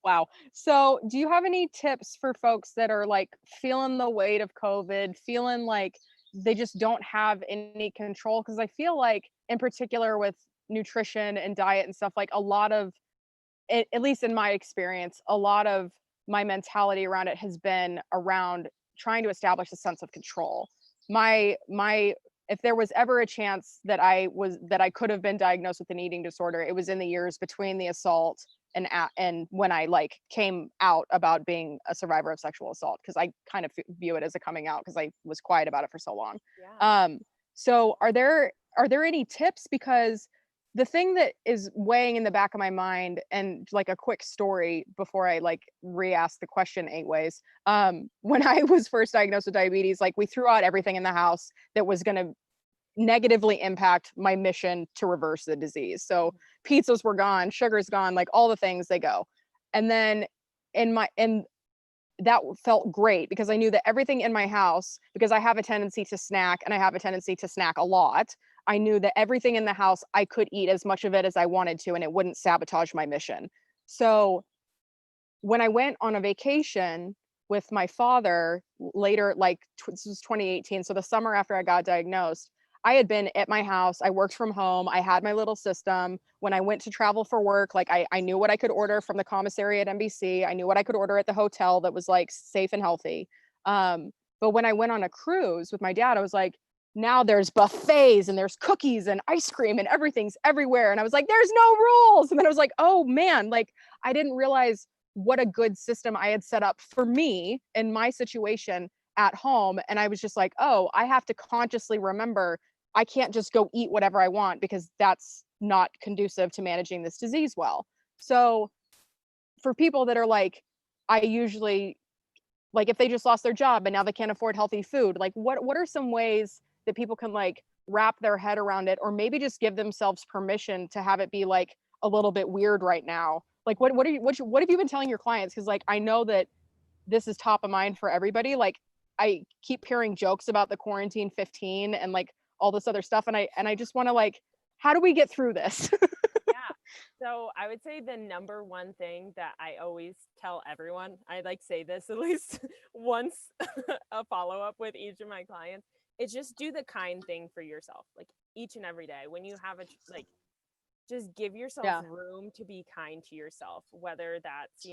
A: Wow. So, do you have any tips for folks that are like feeling the weight of COVID, feeling like they just don't have any control? Because I feel like, in particular with nutrition and diet and stuff, like a lot of, at least in my experience, a lot of my mentality around it has been around trying to establish a sense of control. My if there was ever a chance that I could have been diagnosed with an eating disorder, it was in the years between the assault and when I like came out about being a survivor of sexual assault, because I kind of view it as a coming out because I was quiet about it for so long.
B: Yeah.
A: So are there any tips? Because the thing that is weighing in the back of my mind, and like a quick story before I like re-ask the question 8 ways. When I was first diagnosed with diabetes, like we threw out everything in the house that was going to negatively impact my mission to reverse the disease. So pizzas were gone, sugar's gone, like all the things, they go. And then in that felt great because I knew that everything in my house, because I have a tendency to snack and I have a tendency to snack a lot, I knew that everything in the house, I could eat as much of it as I wanted to and it wouldn't sabotage my mission. So when I went on a vacation with my father later, like this was 2018, so the summer after I got diagnosed, I had been at my house. I worked from home. I had my little system. When I went to travel for work, like I knew what I could order from the commissary at NBC. I knew what I could order at the hotel that was like safe and healthy. But when I went on a cruise with my dad, I was like, now there's buffets and there's cookies and ice cream and everything's everywhere. And I was like, there's no rules. And then I was like, oh man, like I didn't realize what a good system I had set up for me in my situation at home. And I was just like, oh, I have to consciously remember I can't just go eat whatever I want because that's not conducive to managing this disease well. So for people that are like, I usually like if they just lost their job and now they can't afford healthy food, like what are some ways that people can like wrap their head around it or maybe just give themselves permission to have it be like a little bit weird right now? Like what have you been telling your clients? Because like I know that this is top of mind for everybody. Like I keep hearing jokes about the quarantine 15 and like all this other stuff. And I just want to like, how do we get through this?
B: Yeah. So I would say the number one thing that I always tell everyone, I like say this at least once a follow up with each of my clients, is just do the kind thing for yourself, like each and every day. When you have a like, just give yourself
A: Yeah.
B: room to be kind to yourself, whether that's,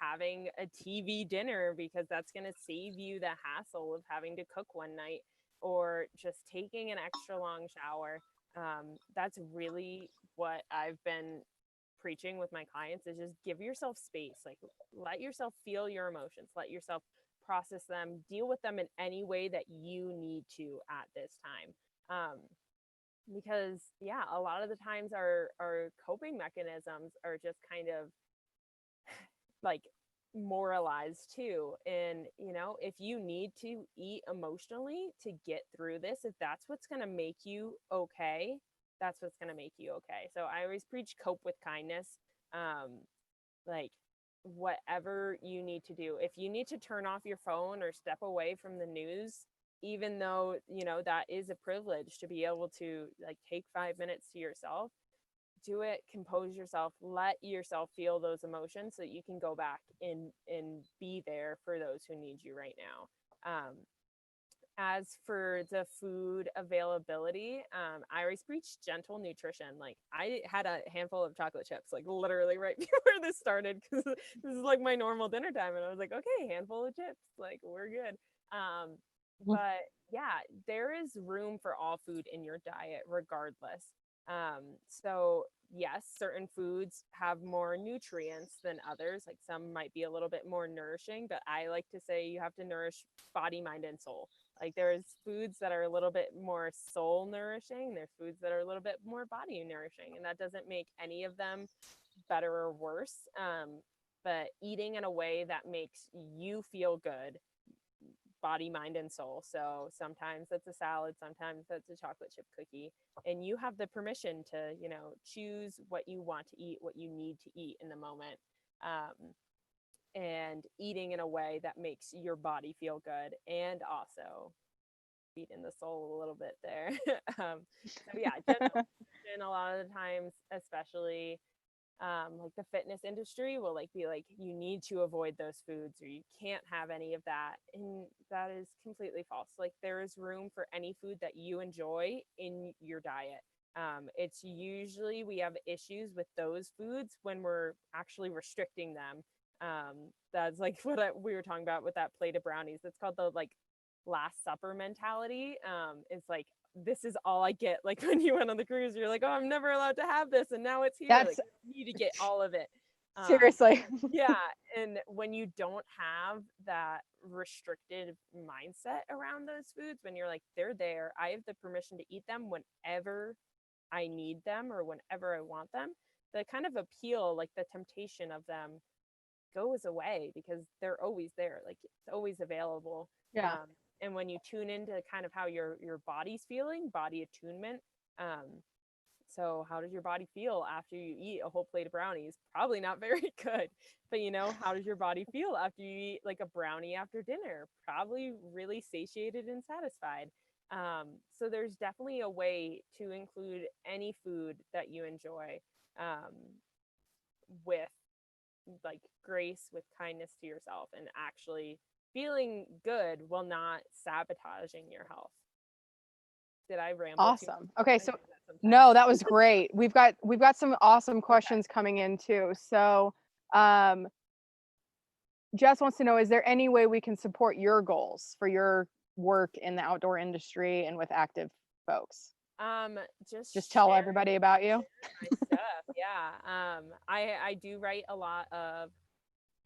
B: having a TV dinner because that's going to save you the hassle of having to cook one night, or just taking an extra long shower. That's really what I've been preaching with my clients, is just give yourself space. Like, let yourself feel your emotions, let yourself process them, deal with them in any way that you need to at this time. Because yeah, a lot of the times our coping mechanisms are just kind of like moralized too. And if you need to eat emotionally to get through this, if that's what's going to make you okay, that's what's going to make you okay. So I always preach cope with kindness. Like, whatever you need to do, if you need to turn off your phone or step away from the news, even though that is a privilege to be able to like take 5 minutes to yourself, do it, compose yourself, let yourself feel those emotions so that you can go back and be there for those who need you right now. As for the food availability, I always preach gentle nutrition. Like, I had a handful of chocolate chips, like literally right before this started, because this is like my normal dinner time. And I was like, okay, handful of chips, like we're good. But yeah, there is room for all food in your diet regardless. So yes, certain foods have more nutrients than others. Like, some might be a little bit more nourishing, but I like to say you have to nourish body, mind, and soul. Like, there's foods that are a little bit more soul nourishing. There's foods that are a little bit more body nourishing, and that doesn't make any of them better or worse. But eating in a way that makes you feel good, body, mind, and soul. So sometimes that's a salad, sometimes that's a chocolate chip cookie, and you have the permission to, choose what you want to eat, what you need to eat in the moment. And eating in a way that makes your body feel good, and also feeding the soul a little bit there. So yeah, general nutrition, a lot of the times, especially like the fitness industry will like be like, you need to avoid those foods or you can't have any of that, and that is completely false. Like, there is room for any food that you enjoy in your diet. It's usually we have issues with those foods when we're actually restricting them. That's like what we were talking about with that plate of brownies. It's called the like last supper mentality. It's like, this is all I get. Like, when you went on the cruise, you're like, oh, I'm never allowed to have this, and now it's here.
A: That's
B: Like, you need to get all of it.
A: seriously.
B: Yeah. And when you don't have that restricted mindset around those foods, when you're like, they're there, I have the permission to eat them whenever I need them or whenever I want them, the kind of appeal, like the temptation of them, goes away because they're always there. Like, it's always available.
A: Yeah.
B: And when you tune into kind of how your body's feeling, body attunement, So how does your body feel after you eat a whole plate of brownies? Probably not very good. But how does your body feel after you eat like a brownie after dinner? Probably really satiated and satisfied. So there's definitely a way to include any food that you enjoy, um, with like grace, with kindness to yourself, and actually feeling good while not sabotaging your health. Did I ramble too much?
A: Awesome. Okay,
B: I
A: so
B: do that sometimes.
A: no, that was great. We've got some awesome questions coming in too. So, um, Jess wants to know, is there any way we can support your goals for your work in the outdoor industry and with active folks? Just tell
B: Share
A: everybody about you.
B: my stuff. Yeah. I do write a lot of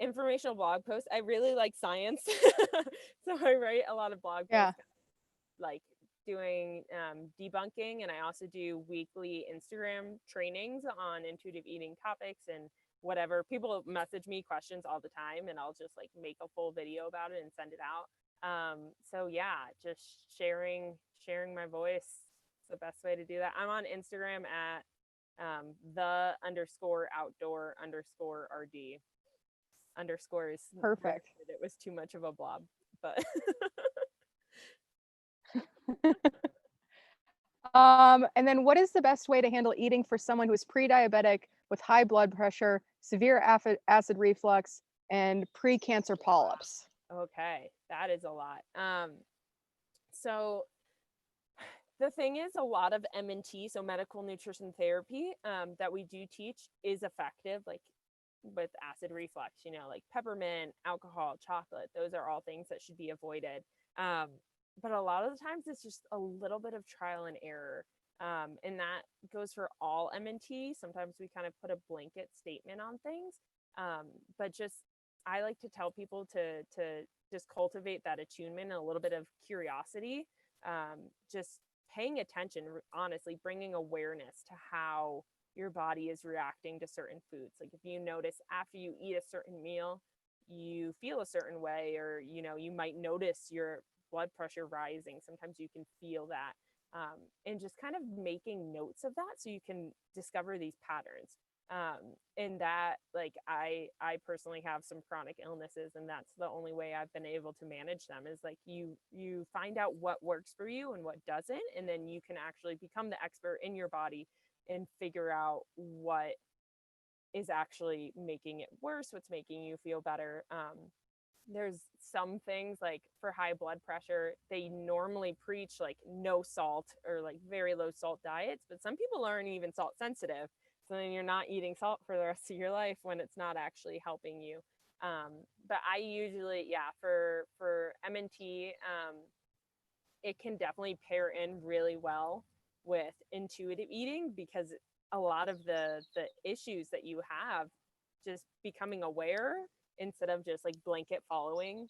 B: informational blog posts. I really like science. So I write a lot of blog
A: Yeah.
B: posts, like doing debunking, and I also do weekly Instagram trainings on intuitive eating topics and whatever. People message me questions all the time, and I'll just like make a full video about it and send it out. So yeah, just sharing my voice is the best way to do that. I'm on Instagram at the_outdoor_RD. Underscore is
A: Perfect.
B: it was too much of a blob, but
A: And then what is the best way to handle eating for someone who is pre-diabetic with high blood pressure, severe acid reflux, and pre-cancer polyps?
B: okay, that is a lot. So the thing is, a lot of MNT, so medical nutrition therapy, that we do teach is effective, like with acid reflux, like peppermint, alcohol, chocolate. Those are all things that should be avoided. But a lot of the times it's just a little bit of trial and error. And that goes for all MNT. Sometimes we kind of put a blanket statement on things. But just, I like to tell people to just cultivate that attunement and a little bit of curiosity. Just paying attention, honestly, bringing awareness to how your body is reacting to certain foods. Like if you notice after you eat a certain meal, you feel a certain way, or you might notice your blood pressure rising. Sometimes you can feel that, and just kind of making notes of that so you can discover these patterns. And that, like, I personally have some chronic illnesses, and that's the only way I've been able to manage them, is like you find out what works for you and what doesn't, and then you can actually become the expert in your body and figure out what is actually making it worse, what's making you feel better. There's some things, like for high blood pressure, they normally preach like no salt or like very low salt diets, but some people aren't even salt sensitive. So then you're not eating salt for the rest of your life when it's not actually helping you. But I usually, yeah, for MNT, it can definitely pair in really well with intuitive eating, because a lot of the issues that you have, just becoming aware instead of just like blanket following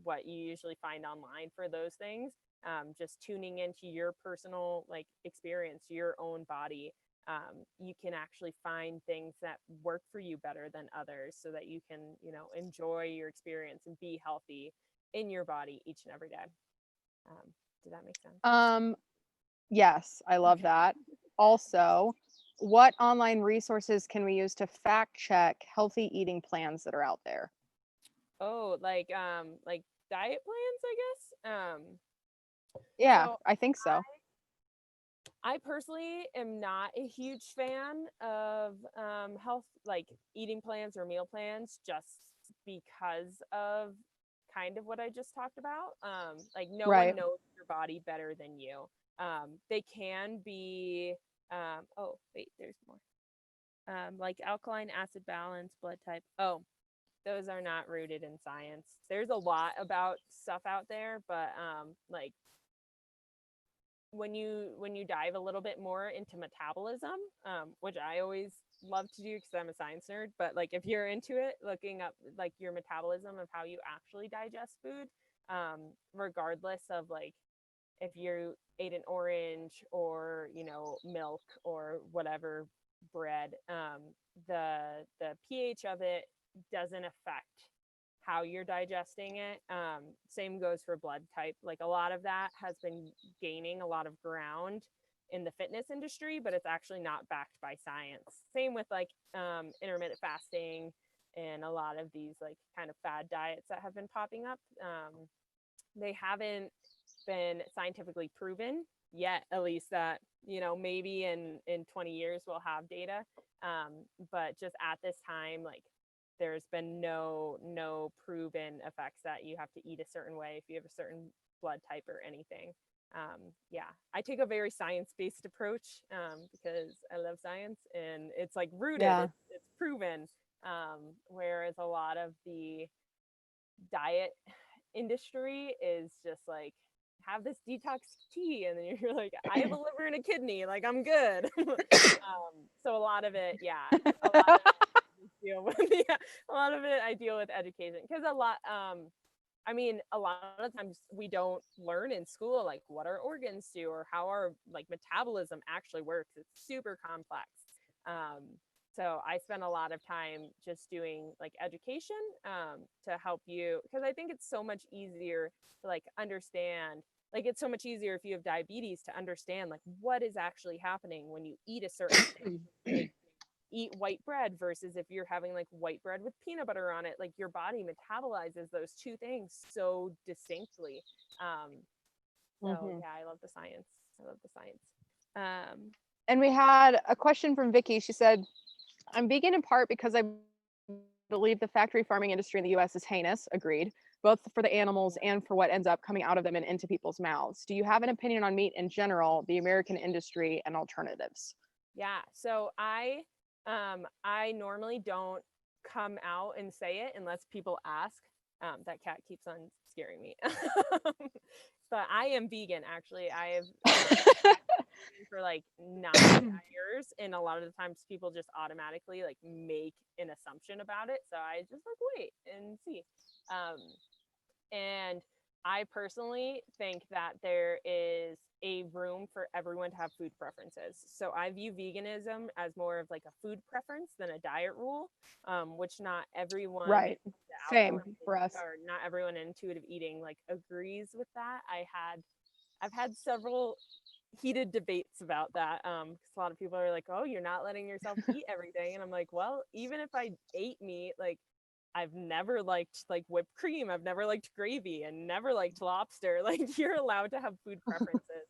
B: what you usually find online for those things, just tuning into your personal like experience, your own body. You can actually find things that work for you better than others, so that you can enjoy your experience and be healthy in your body each and every day. Did that make sense?
A: Yes, I love that. Also, what online resources can we use to fact check healthy eating plans that are out there?
B: Oh, like diet plans, I guess.
A: Yeah,
B: So
A: I think so.
B: I personally am not a huge fan of health, like eating plans or meal plans, just because of kind of what I just talked about. Like no one
A: Right.
B: knows your body better than you. They can be, oh, wait, there's more. Like alkaline acid balance, blood type. Oh, those are not rooted in science. There's a lot about stuff out there, but like when you dive a little bit more into metabolism, which I always love to do because I'm a science nerd, but like if you're into it, looking up like your metabolism of how you actually digest food, regardless of like if you ate an orange or milk or whatever bread, the pH of it doesn't affect how you're digesting it. Same goes for blood type. Like a lot of that has been gaining a lot of ground in the fitness industry, but it's actually not backed by science. Same with like intermittent fasting and a lot of these like kind of fad diets that have been popping up. They haven't been scientifically proven yet, at least, that, you know, maybe in 20 years we'll have data. But just at this time, like, there's been no proven effects that you have to eat a certain way if you have a certain blood type or anything. Yeah, I take a very science-based approach because I love science and it's like rooted,
A: Yeah.
B: it's proven. Whereas a lot of the diet industry is just like, have this detox tea, and then you're like, I have a liver and a kidney, like I'm good. So a lot of it, yeah, a lot of it I deal with, yeah, a lot of it I deal with education, because a lot, I mean, a lot of times we don't learn in school like what our organs do or how our like metabolism actually works. It's super complex. So I spend a lot of time just doing like education to help you, because I think it's so much easier to like understand. Like, it's so much easier if you have diabetes to understand like what is actually happening when you eat a certain thing. Like, eat white bread versus if you're having like white bread with peanut butter on it, like your body metabolizes those two things so distinctly. So yeah, I love the science. I love the science.
A: And we had a question from Vicky. She said, I'm vegan in part because I believe the factory farming industry in the US is heinous. Agreed. Both for the animals and for what ends up coming out of them and into people's mouths. Do you have an opinion on meat in general, the American industry, and alternatives?
B: Yeah. So I normally don't come out and say it unless people ask. That cat keeps on scaring me. But I am vegan, actually. I have been for like 9 years, and a lot of the times people just automatically like make an assumption about it. So I just like wait and see. And I personally think that there is a room for everyone to have food preferences. So I view veganism as more of like a food preference than a diet rule, which not everyone
A: Right. Same for us.
B: or not everyone in intuitive eating like agrees with that. I've had several heated debates about that, because a lot of people are like, oh, you're not letting yourself eat everything, and I'm like, well, even if I ate meat, like, I've never liked like whipped cream, I've never liked gravy, and never liked lobster. Like, you're allowed to have food preferences.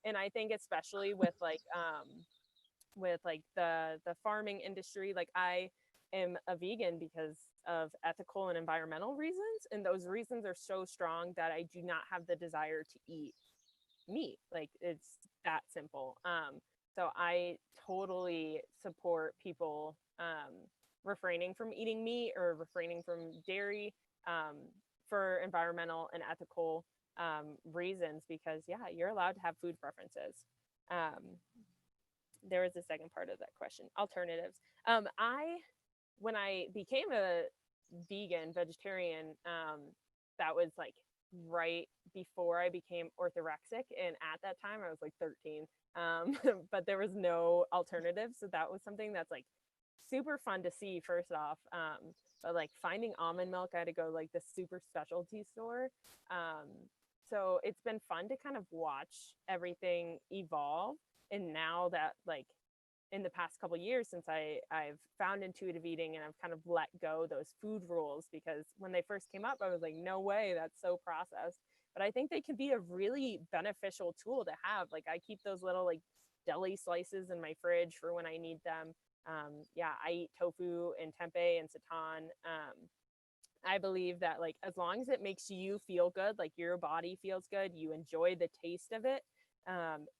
B: And I think especially with like the farming industry, like I am a vegan because of ethical and environmental reasons, and those reasons are so strong that I do not have the desire to eat meat. Like, it's that simple. So I totally support people refraining from eating meat or refraining from dairy for environmental and ethical reasons, because yeah, you're allowed to have food preferences. There was a second part of that question, alternatives. When I became a vegetarian, that was like right before I became orthorexic, and at that time I was like 13. But there was no alternative, so that was something that's like super fun to see, first off. But like finding almond milk, I had to go like the super specialty store. So it's been fun to kind of watch everything evolve. And now that, like, in the past couple of years since I've found intuitive eating and I've kind of let go those food rules, because when they first came up, I was like, no way, that's so processed. But I think they can be a really beneficial tool to have. Like, I keep those little like deli slices in my fridge for when I need them. Yeah, I eat tofu and tempeh and seitan. I believe that, like, as long as it makes you feel good, like your body feels good, you enjoy the taste of it,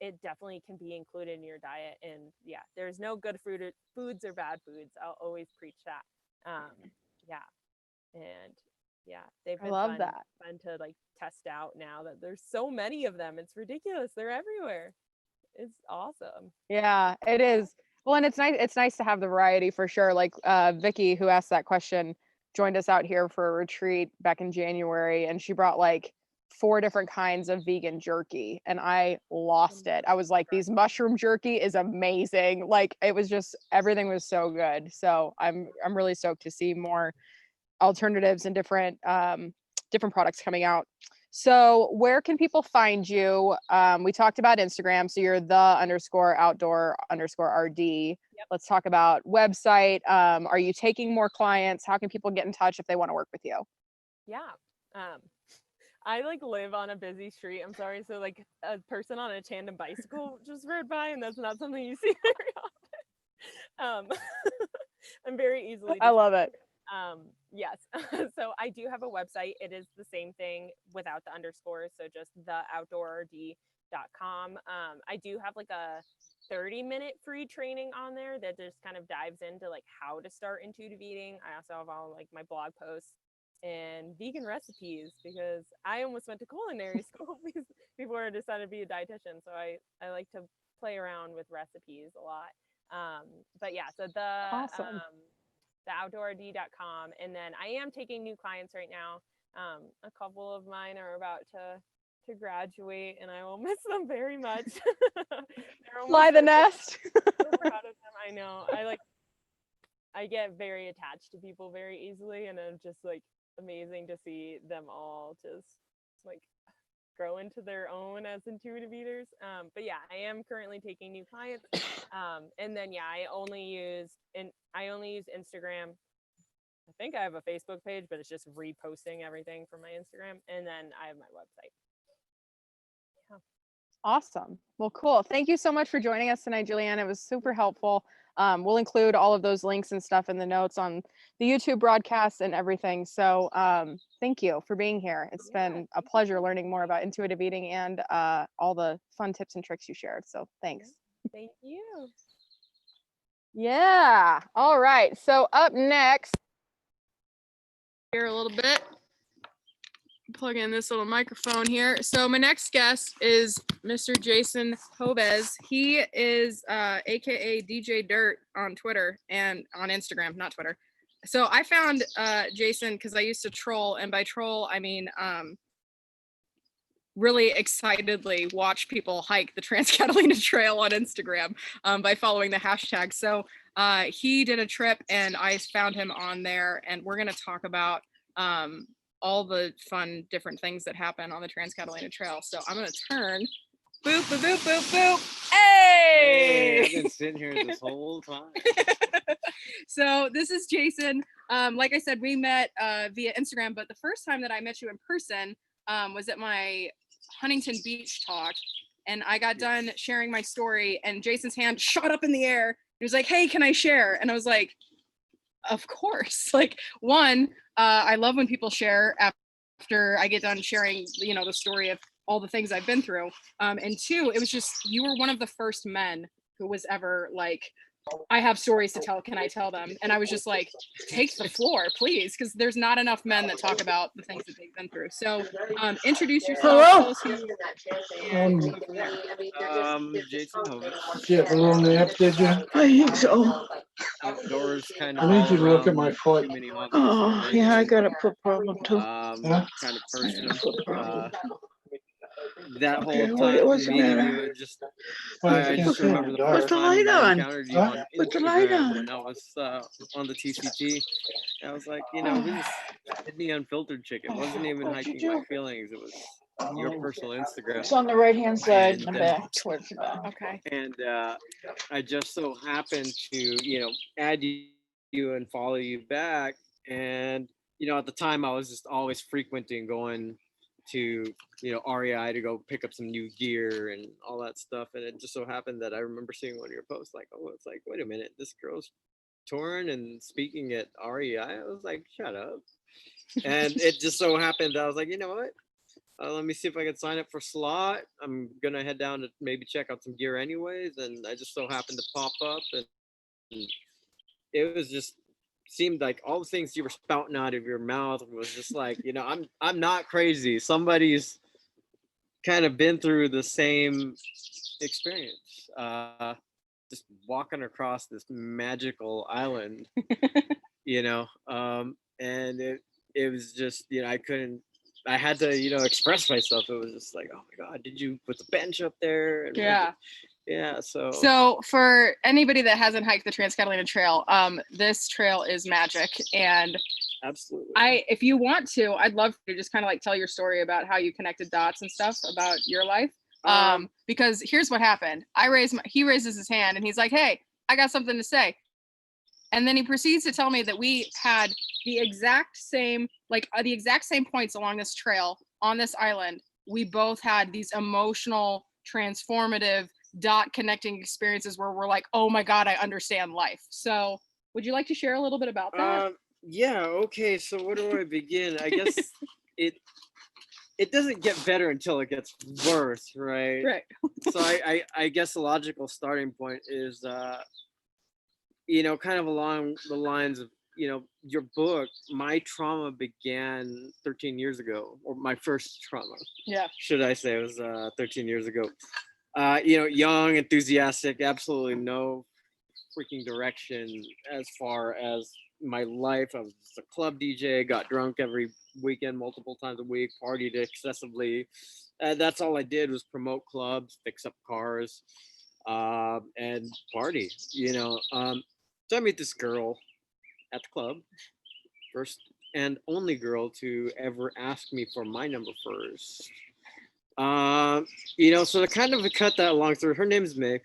B: it definitely can be included in your diet. And yeah, there's no good foods or bad foods. I'll always preach that. Yeah, and yeah, they've
A: I
B: been
A: love that.
B: fun to like test out now that there's so many of them. It's ridiculous. They're everywhere. It's awesome.
A: Yeah, it is. Well, and it's nice to have the variety for sure. Like Vicky, who asked that question, joined us out here for a retreat back in January, and she brought like 4 different kinds of vegan jerky, and I lost it. I was like, these mushroom jerky is amazing. Like, it was just, everything was so good. So I'm really stoked to see more alternatives and different different products coming out. So where can people find you? We talked about Instagram. So you're the_outdoor_RD.
B: Yep.
A: Let's talk about website. Are you taking more clients? How can people get in touch if they want to work with you?
B: Yeah. I like live on a busy street. I'm sorry. So like a person on a tandem bicycle just rode by, and that's not something you see very often. I'm very easily
A: I love it.
B: yes. So I do have a website. It is the same thing without the underscores. So just theoutdoorrd.com. I do have like a 30-minute free training on there that just kind of dives into like how to start intuitive eating. I also have all like my blog posts and vegan recipes because I almost went to culinary school before I decided to be a dietitian. So I like to play around with recipes a lot. But yeah, so
A: Awesome.
B: theoutdoorrd.com. And then I am taking new clients right now. A couple of mine are about to graduate, and I will miss them very much.
A: Fly the nest.
B: So proud of them. I know. I get very attached to people very easily, and I'm just like amazing to see them all just like grow into their own as intuitive eaters. But yeah, I am currently taking new clients. And then yeah, I only use Instagram. I think I have a Facebook page, but it's just reposting everything from my Instagram. And then I have my website. Yeah.
A: Awesome. Well, cool. Thank you so much for joining us tonight, Julianne. It was super helpful. We'll include all of those links and stuff in the notes on the YouTube broadcast and everything. So thank you for being here. It's been a pleasure learning more about intuitive eating and all the fun tips and tricks you shared. So thanks.
B: Thank you.
A: Yeah. All right. So up next, here a little bit. Plug in this little microphone here. So my next guest is Mr. Jason Joves. He is aka DJ Dirt on Twitter and on Instagram, not Twitter. So I found Jason because I used to troll, and by troll I mean really excitedly watch people hike the Trans-Catalina Trail on Instagram by following the hashtag. So he did a trip and I found him on there, and we're going to talk about all the fun different things that happen on the Trans-Catalina Trail. So I'm going to turn. Boop, boop, boop, boop, boop. Hey!
C: I've been sitting here this whole time.
A: So this is Jason. Like I said, we met via Instagram, but the first time that I met you in person was at my Huntington Beach talk. And I got done sharing my story, and Jason's hand shot up in the air. He was like, hey, can I share? And I was like, of course. Like, one, I love when people share after I get done sharing, you know, the story of all the things I've been through. And two, it was just, you were one of the first men who was ever like, I have stories to tell, can I tell them? And I was just like, take the floor, please, because there's not enough men that talk about the things that they've been through. So introduce yourself.
D: Hello.
C: Jason Hovis.
D: Yeah, a little nap, did you? I think so.
C: Outdoors kind of.
D: I need you to look
C: around
D: at my foot.
C: too many hobbies
D: Oh,
C: for
D: yeah, I
C: anything.
D: got a foot problem too.
C: Kind of person.
D: Foot problem.
C: That whole
D: Okay,
C: time
D: what's the
C: meeting
D: matter?
C: you, it just
D: Well,
C: I
D: it's
C: just
D: okay.
C: remember the
D: Put
C: first
D: the
C: time
D: light
C: I
D: on.
C: encountered you on
D: Put the light
C: Instagram
D: on.
C: when I was on the TCT. I was like, you know, this is Sydney Unfiltered Chick. It wasn't even
D: What'd you
C: hiking my
D: do?
C: feelings. It was your personal Instagram.
D: It's on the right hand side
C: And,
D: and the back, towards the back.
A: Okay.
C: And I just so happened to, you know, add you and follow you back. And, you know, at the time I was just always frequenting going to, you know, REI to go pick up some new gear and all that stuff. And it just so happened that I remember seeing one of your posts like, oh, it's like, wait a minute, this girl's touring and speaking at REI. I was like, shut up. And it just so happened that I was like, you know what? Let me see if I can sign up for slot. I'm gonna head down to maybe check out some gear anyways. And I just so happened to pop up, and it was just seemed like all the things you were spouting out of your mouth was just like, you know, I'm not crazy. Somebody's kind of been through the same experience. Just walking across this magical island, you know, and it was just, you know, I had to, you know, express myself. It was just like, oh my God, did you put the bench up there? And
A: Yeah.
C: Yeah.
A: So for anybody that hasn't hiked the Trans-Catalina Trail, this trail is magic, and
C: Absolutely.
A: If you want to, I'd love to just kind of like tell your story about how you connected dots and stuff about your life. Because here's what happened. He raises his hand and he's like, "Hey, I got something to say." And then he proceeds to tell me that we had the exact same points along this trail on this island. We both had these emotional, transformative, dot connecting experiences where we're like, "Oh my God, I understand life." So would you like to share a little bit about that?
C: Yeah, okay, so where do I begin? I guess it doesn't get better until it gets worse, right?
A: Right.
C: So I guess the logical starting point is kind of along the lines of, your book. My trauma began 13 years ago, or my first trauma.
A: Yeah.
C: Should I say, it was 13 years ago. Young, enthusiastic, absolutely no freaking direction as far as my life. I was just a club DJ, got drunk every weekend, multiple times a week, partied excessively. That's all I did was promote clubs, fix up cars, and party. So I meet this girl at the club, first and only girl to ever ask me for my number first. So to kind of cut that long story, her name is May.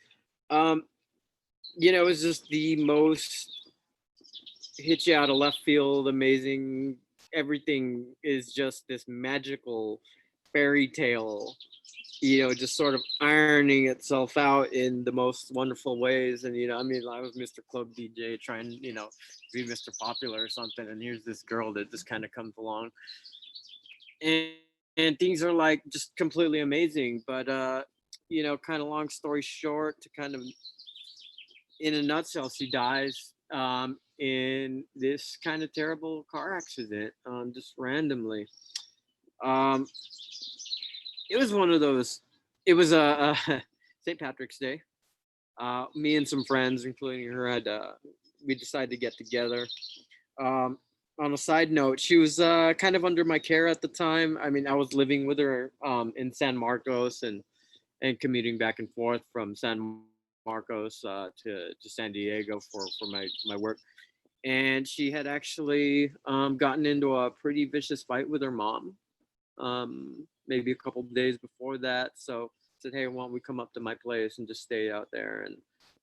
C: It was just the most hit you out of left field, amazing. Everything is just this magical fairy tale, just sort of ironing itself out in the most wonderful ways. And, I was Mr. Club DJ trying, to be Mr. Popular or something. And here's this girl that just kind of comes along. And things are like just completely amazing. But, kind of long story short, to kind of, in a nutshell, she dies in this kind of terrible car accident, just randomly. It was one of those. It was a St. Patrick's Day. Me and some friends, including her, we decided to get together. On a side note, she was kind of under my care at the time. I mean, I was living with her in San Marcos and commuting back and forth from San Marcos to San Diego for my work. And she had actually gotten into a pretty vicious fight with her mom. Maybe a couple of days before that. So I said, "Hey, why don't we come up to my place and just stay out there, and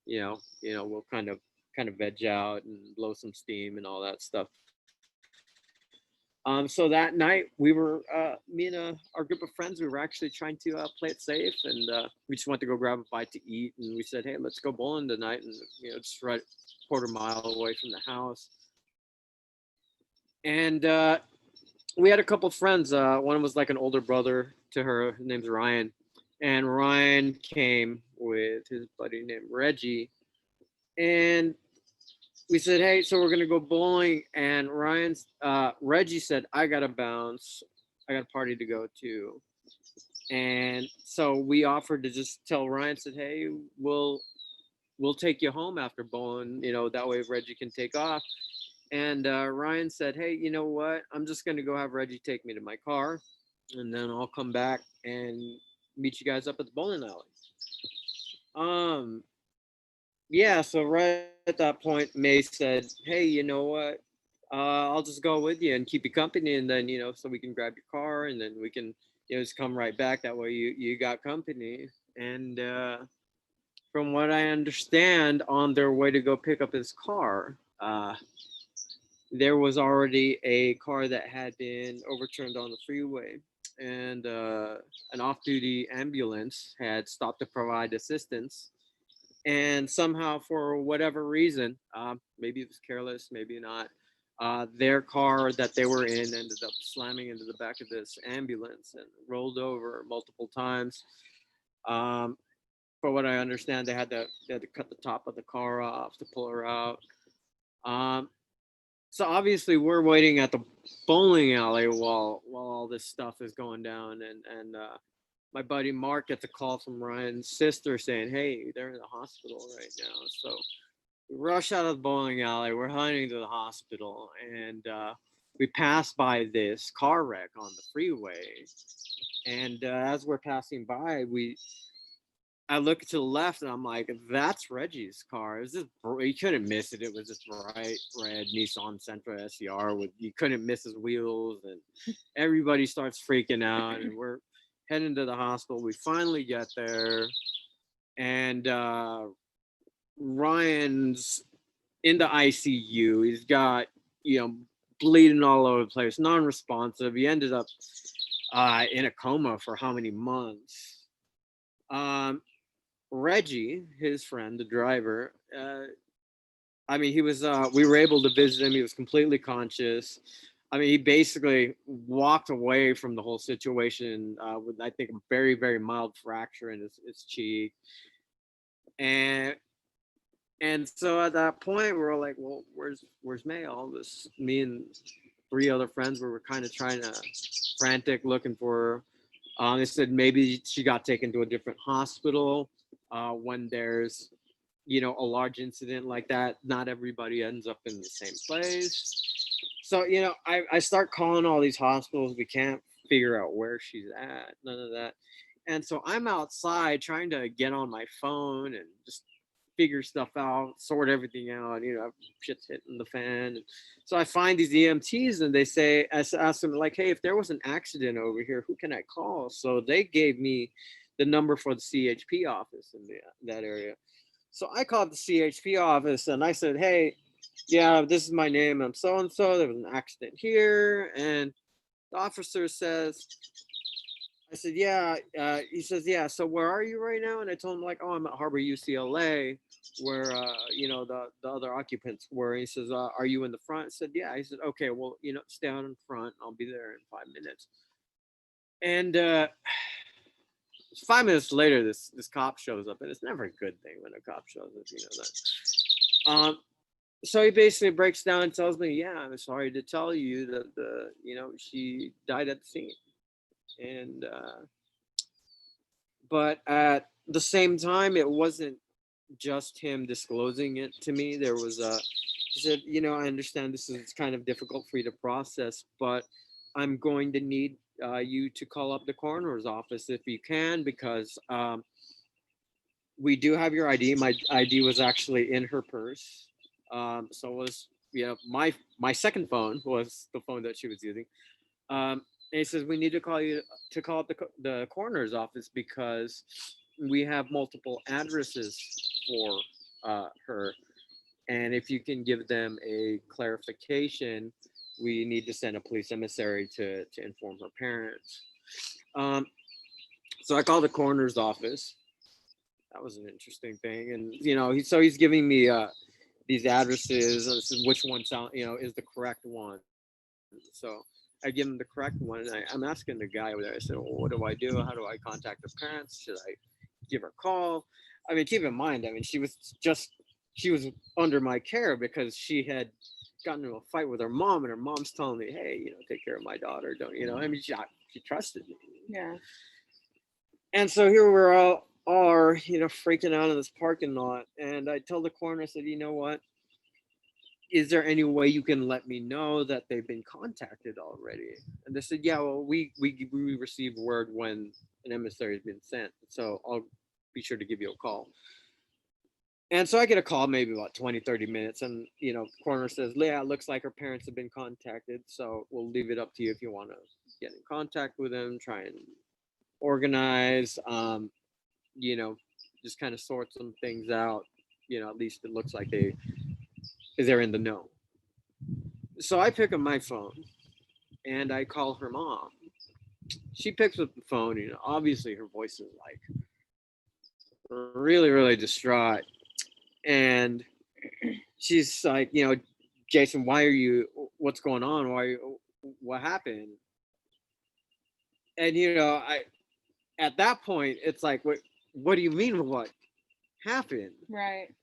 C: we'll kind of veg out and blow some steam and all that stuff." So that night we were, me and our group of friends, we were actually trying to play it safe, and we just went to go grab a bite to eat, and we said, "Hey, let's go bowling tonight," and just right quarter mile away from the house. And we had a couple of friends. One was like an older brother to her. His name's Ryan. And Ryan came with his buddy named Reggie. And we said, "Hey, so we're going to go bowling." And Reggie said, "I got to bounce. I got a party to go to." And so we offered to just tell Ryan, said, "Hey, we'll take you home after bowling. That way Reggie can take off." And Ryan said, "Hey, you know what? I'm just going to go have Reggie take me to my car, and then I'll come back and meet you guys up at the bowling alley." Yeah, so right at that point, May said, "Hey, you know what? I'll just go with you and keep you company, and then, so we can grab your car, and then we can, just come right back. That way you got company." And from what I understand, on their way to go pick up his car, there was already a car that had been overturned on the freeway, and an off-duty ambulance had stopped to provide assistance. And somehow, for whatever reason, maybe it was careless, maybe not, their car that they were in ended up slamming into the back of this ambulance and rolled over multiple times. For what I understand, they had to cut the top of the car off to pull her out. So obviously we're waiting at the bowling alley while all this stuff is going down, and my buddy Mark gets a call from Ryan's sister saying, "Hey, they're in the hospital right now." So we rush out of the bowling alley. We're hunting to the hospital, and we pass by this car wreck on the freeway. And as we're passing by, I look to the left and I'm like, that's Reggie's car. It was just, you couldn't miss it. It was just bright red Nissan Sentra SCR with, you couldn't miss his wheels, and everybody starts freaking out, and we're heading to the hospital. We finally get there, and Ryan's in the ICU. He's got, bleeding all over the place, non-responsive. He ended up in a coma for how many months? Reggie, his friend, the driver, he was, we were able to visit him. He was completely conscious. He basically walked away from the whole situation with, I think, a very, very mild fracture in his cheek. And so at that point, we were like, well, where's May? Me and 3 other friends were kind of trying to, frantic, looking for her. They said maybe she got taken to a different hospital. When there's, a large incident like that, not everybody ends up in the same place. So, I start calling all these hospitals. We can't figure out where she's at, none of that. And so I'm outside trying to get on my phone and just figure stuff out, sort everything out, shit's hitting the fan. So I find these EMTs, and they say, I asked them, like, hey, if there was an accident over here, who can I call? So they gave me the number for the CHP office in that area. So I called the CHP office and I said, hey, yeah, this is my name. I'm so-and-so. There was an accident here. And the officer says, I said, yeah. He says, yeah. So where are you right now? And I told him, like, oh, I'm at Harbor UCLA, where, the other occupants were. And he says, are you in the front? I said, yeah. He said, okay, well, stay out in front. I'll be there in 5 minutes. And 5 minutes later, this cop shows up, and it's never a good thing when a cop shows up, that. So he basically breaks down and tells me, yeah, I'm sorry to tell you that she died at the scene. And but at the same time, it wasn't just him disclosing it to me. There was he said, I understand this is kind of difficult for you to process, but I'm going to need you to call up the coroner's office if you can, because we do have your ID. My ID was actually in her purse. So it was, my second phone was the phone that she was using. And he says, we need to call up the coroner's office because we have multiple addresses for her. And if you can give them a clarification, we need to send a police emissary to inform her parents. So I called the coroner's office. That was an interesting thing. And, he's giving me these addresses. This is which one is the correct one. So I give him the correct one. And I'm asking the guy over there, I said, well, what do I do? How do I contact the parents? Should I give her a call? Keep in mind, she was under my care because she had gotten into a fight with her mom, and her mom's telling me, hey, take care of my daughter. Don't, she trusted me.
B: Yeah.
C: And so here we're all are, freaking out in this parking lot. And I tell the coroner, I said, you know what? Is there any way you can let me know that they've been contacted already? And they said, yeah, well, we received word when an emissary has been sent. So I'll be sure to give you a call. And so I get a call maybe about 20-30 minutes, and coroner says, yeah, it looks like her parents have been contacted, so we'll leave it up to you if you want to get in contact with them, try and organize, just kind of sort some things out. At least it looks like they're in the know. So I pick up my phone and I call her mom. She picks up the phone, obviously her voice is like really, really distraught. And she's like, Jason, what's going on? What happened? And, at that point, it's like, what do you mean what happened?
B: Right.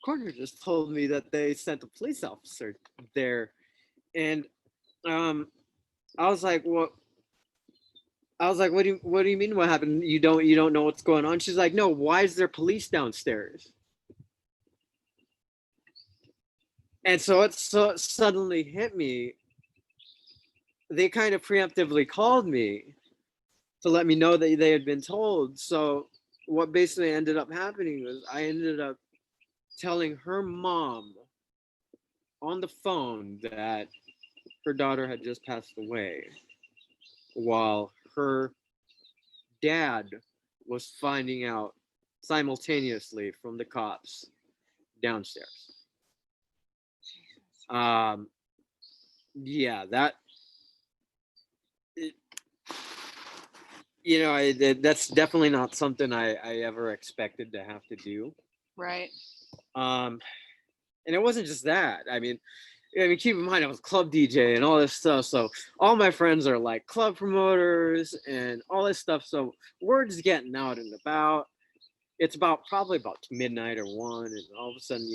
C: Coroner just told me that they sent a police officer there. And I was like, what do you mean what happened? You don't know what's going on? She's like, no, why is there police downstairs? And so it suddenly hit me. They kind of preemptively called me to let me know that they had been told. So what basically ended up happening was I ended up telling her mom on the phone that her daughter had just passed away, while her dad was finding out simultaneously from the cops downstairs. Yeah, that it, that's definitely not something I ever expected to have to do.
A: Right.
C: And it wasn't just that. I mean, keep in mind I was club DJ and all this stuff. So all my friends are like club promoters and all this stuff. So word's getting out and about. It's probably about midnight or 1, and all of a sudden,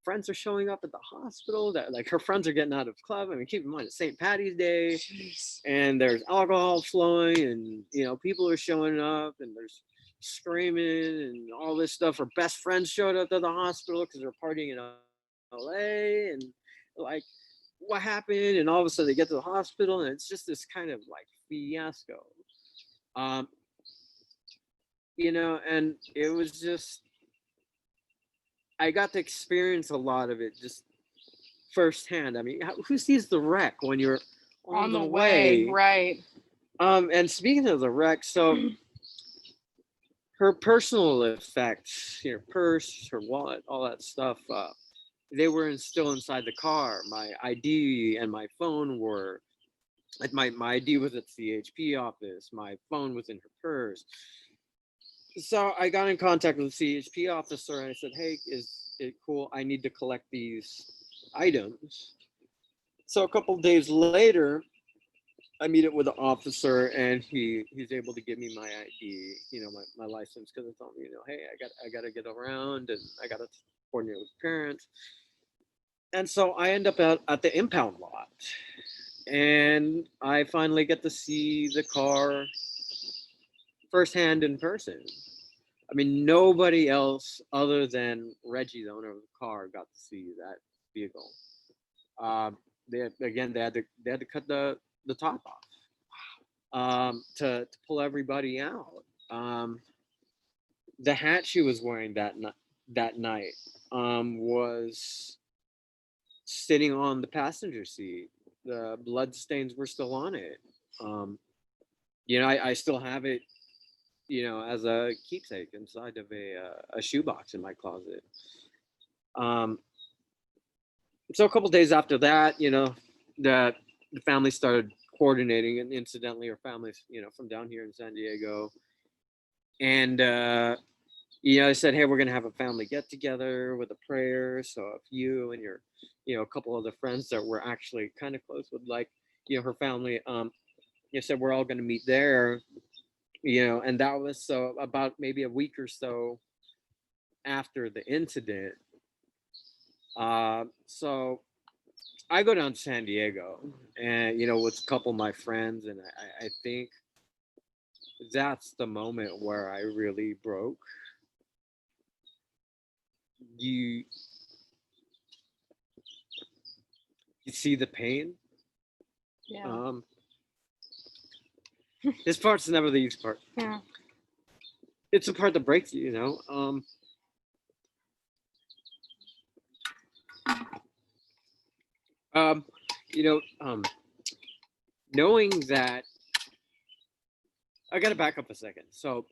C: friends are showing up at the hospital. That like her friends are getting out of club. I mean, keep in mind it's St. Patty's Day,
A: Jeez.
C: and there's alcohol flowing, and people are showing up, and there's screaming and all this stuff. Her best friends showed up to the hospital because they're partying in LA, and like, what happened? And all of a sudden they get to the hospital, and it's just this kind of like fiasco. And it was just, I got to experience a lot of it just firsthand. I mean, who sees the wreck when you're
A: On the way, right.
C: And speaking of the wreck, so her personal effects, purse, her wallet, all that stuff, they were still inside the car. My ID and my phone were, like, my ID was at the CHP office. My phone was in her purse. So I got in contact with the CHP officer and I said, hey, is it cool? I need to collect these items. So a couple days later, I meet up with the officer and he's able to give me my ID, my license, because I told him, hey, I got to get around and I got to coordinate with parents. And so I end up at the impound lot, and I finally get to see the car firsthand in person. I mean, nobody else other than Reggie, the owner of the car, got to see that vehicle. They had to cut the top off to pull everybody out. The hat she was wearing that night was sitting on the passenger seat. The blood stains were still on it. I still have it, as a keepsake inside of a shoebox in my closet. So a couple days after that, the family started coordinating, and incidentally, our family's, from down here in San Diego. And, I said, hey, we're going to have a family get together with a prayer. So if you and your, a couple other friends that were actually kind of close with, like, her family, said we're all going to meet there, and that was so about maybe a week or so after the incident. So I go down to San Diego and, with a couple of my friends, and I think that's the moment where I really broke. You see the pain.
A: Yeah.
C: This part's never the easy part.
A: Yeah.
C: It's the part that breaks you, knowing that, I gotta back up a second. So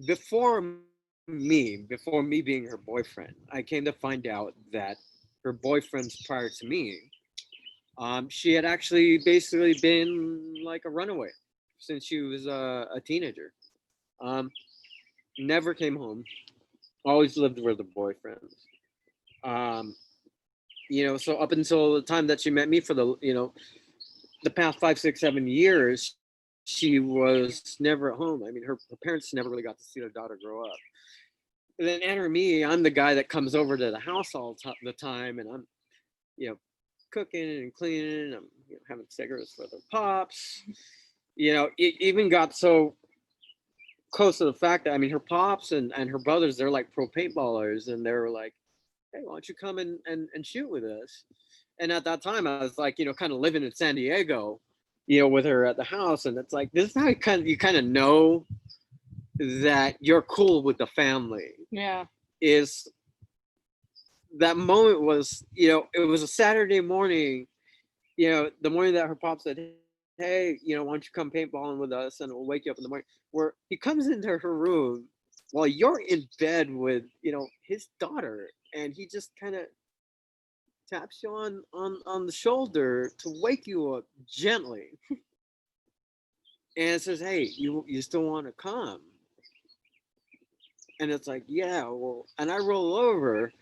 C: before me being her boyfriend, I came to find out that her boyfriends prior to me, she had actually basically been like a runaway since she was a teenager. Never came home. Always lived with her boyfriends. So up until the time that she met me for the past 5, 6, 7 years, she was never at home. I mean, her parents never really got to see their daughter grow up. And then enter me, I'm the guy that comes over to the house all the time, and I'm, cooking and cleaning. I'm having cigarettes with her pops. It even got so close to the fact that, I mean, her pops and her brothers, they're like pro paintballers, and they were like, hey, why don't you come and shoot with us? And at that time, I was like, kind of living in San Diego, with her at the house, and it's like, this is how you kind of know that you're cool with the family.
A: Yeah.
C: Is that moment was, it was a Saturday morning, the morning that her pop said, hey, why don't you come paintballing with us and we'll wake you up in the morning, where he comes into her room while you're in bed with, his daughter, and he just kind of taps you on the shoulder to wake you up gently and says, hey, you still want to come? And it's like, yeah, well, and I roll over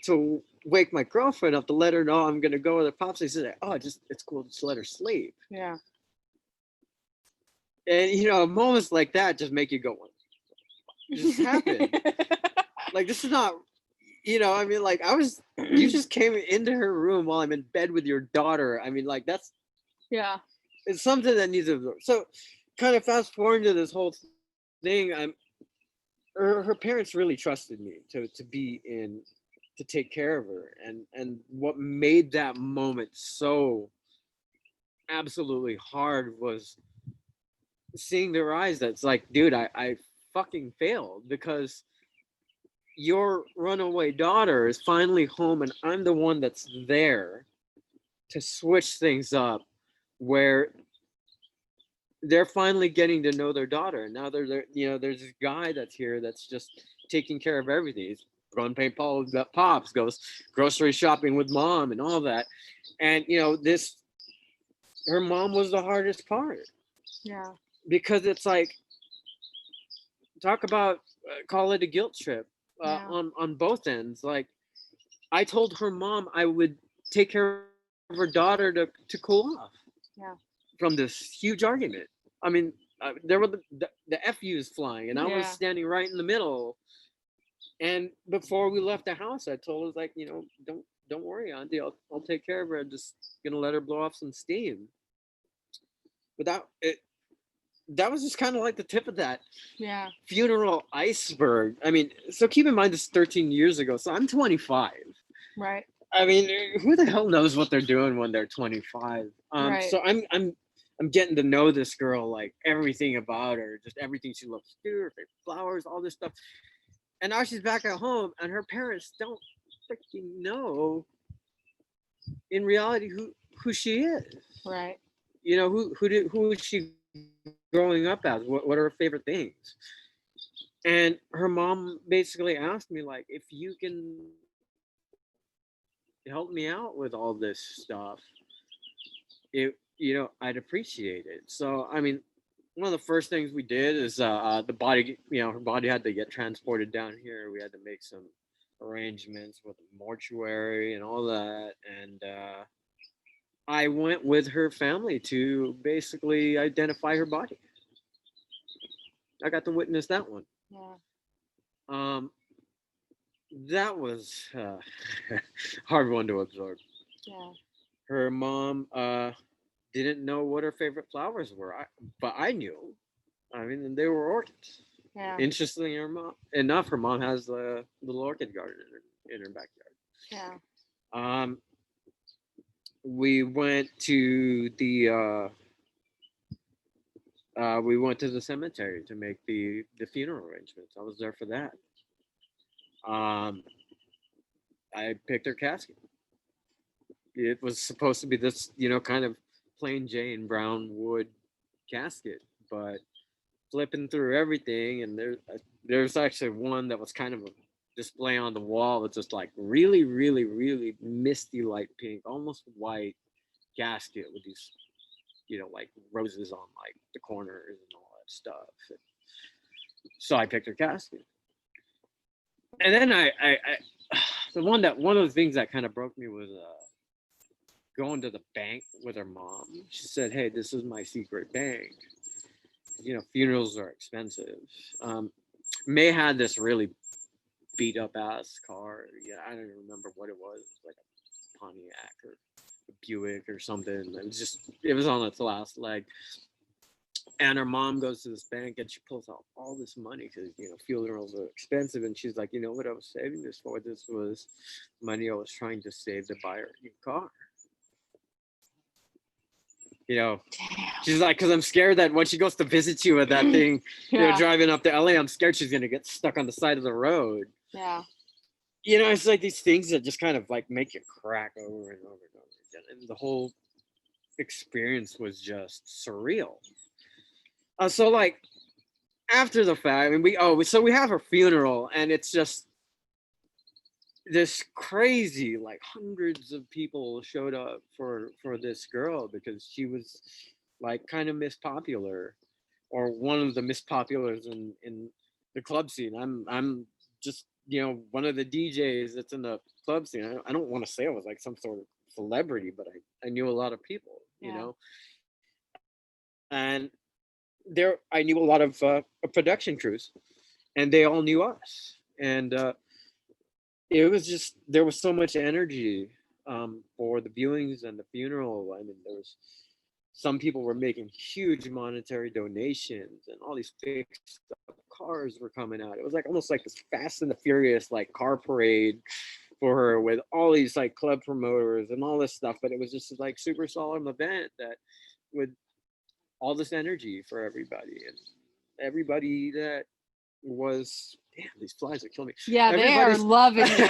C: to wake my girlfriend up to let her know I'm gonna go with her pops. He said, oh, it's cool, just let her sleep.
A: Yeah.
C: And moments like that just make you go, what just happened? Like, this is not, I mean, like, you just came into her room while I'm in bed with your daughter. I mean, like,
A: Yeah.
C: it's something that needs to absorb. So kind of fast forward to this whole thing, her parents really trusted me to take care of her, and what made that moment so absolutely hard was seeing their eyes. That's like, dude, I fucking failed, because your runaway daughter is finally home, and I'm the one that's there to switch things up, where they're finally getting to know their daughter. And now there's this guy that's here that's just taking care of everything. He's going to paintball with pops, goes grocery shopping with mom, and all that. And her mom was the hardest part.
A: Yeah.
C: Because it's like, talk about call it a guilt trip on both ends. Like, I told her mom I would take care of her daughter to cool off.
A: Yeah.
C: From this huge argument. I mean, there were the FUs flying, and I was standing right in the middle. And before we left the house, I told her, like, don't worry, Auntie, I'll take care of her. I'm just gonna let her blow off some steam. But that was just kind of like the tip of that funeral iceberg. I mean, so keep in mind, this is 13 years ago, so I'm 25.
A: Right.
C: I mean, who the hell knows what they're doing when they're 25?
A: Right.
C: So I'm getting to know this girl, like, everything about her, just everything she loves to do, her favorite flowers, all this stuff. And now she's back at home, and her parents don't freaking know in reality who she is.
A: Right.
C: Who is she growing up as? What are her favorite things? And her mom basically asked me, like, if you can help me out with all this stuff, I'd appreciate it. So, I mean, one of the first things we did is the body, her body had to get transported down here. We had to make some arrangements with the mortuary and all that. And I went with her family to basically identify her body. I got to witness that one.
A: Yeah.
C: That was hard one to absorb.
A: Yeah.
C: Her mom didn't know what her favorite flowers were, but I knew. I mean, and they were orchids.
A: Yeah.
C: Interestingly enough, her mom has a little orchid garden in her backyard.
A: Yeah.
C: We went to the cemetery to make the funeral arrangements. I was there for that. I picked her casket. It was supposed to be this, kind of plain Jane brown wood casket, but flipping through everything, and there's actually one that was kind of a display on the wall with just like really, really, really misty light pink, almost white casket with these, like roses on like the corners and all that stuff. So I picked her casket, and then I one of the things that kind of broke me was going to the bank with her mom. She said, hey, this is my secret bank. Funerals are expensive. May had this really beat up ass car. Yeah, I don't even remember what it was. It was like a Pontiac or a Buick or something. It was on its last leg. And her mom goes to this bank and she pulls out all this money because, funerals are expensive. And she's like, you know what I was saving this for? This was money I was trying to save to buy her a new car. you know,
D: Damn.
C: she's like, because I'm scared that when she goes to visit you with that thing, you know,
A: Yeah.
C: driving up to LA, I'm scared she's gonna get stuck on the side of the road.
A: Yeah.
C: You know, it's like these things that just kind of like make you crack over and over and over again. And the whole experience was just surreal. So like after the fact, I mean, we have her funeral, and it's just this crazy, like hundreds of people showed up for this girl because she was like kind of Miss Popular, or one of the Miss Populars in the club scene. I'm just, you know, one of the DJs that's in the club scene. I don't want to say I was like some sort of celebrity, but I knew a lot of people, you
A: Yeah.
C: know, and there I knew a lot of production crews, and they all knew us, and it was just, there was so much energy for the viewings and the funeral. I mean, there was, some people were making huge monetary donations, and all these fixed up cars were coming out. It was like almost like this Fast and the Furious like car parade for her, with all these like club promoters and all this stuff. But it was just like super solemn event that with all this energy for everybody, and everybody that was, damn, these flies are killing me.
A: Yeah, they are
C: Everybody's-
A: loving you.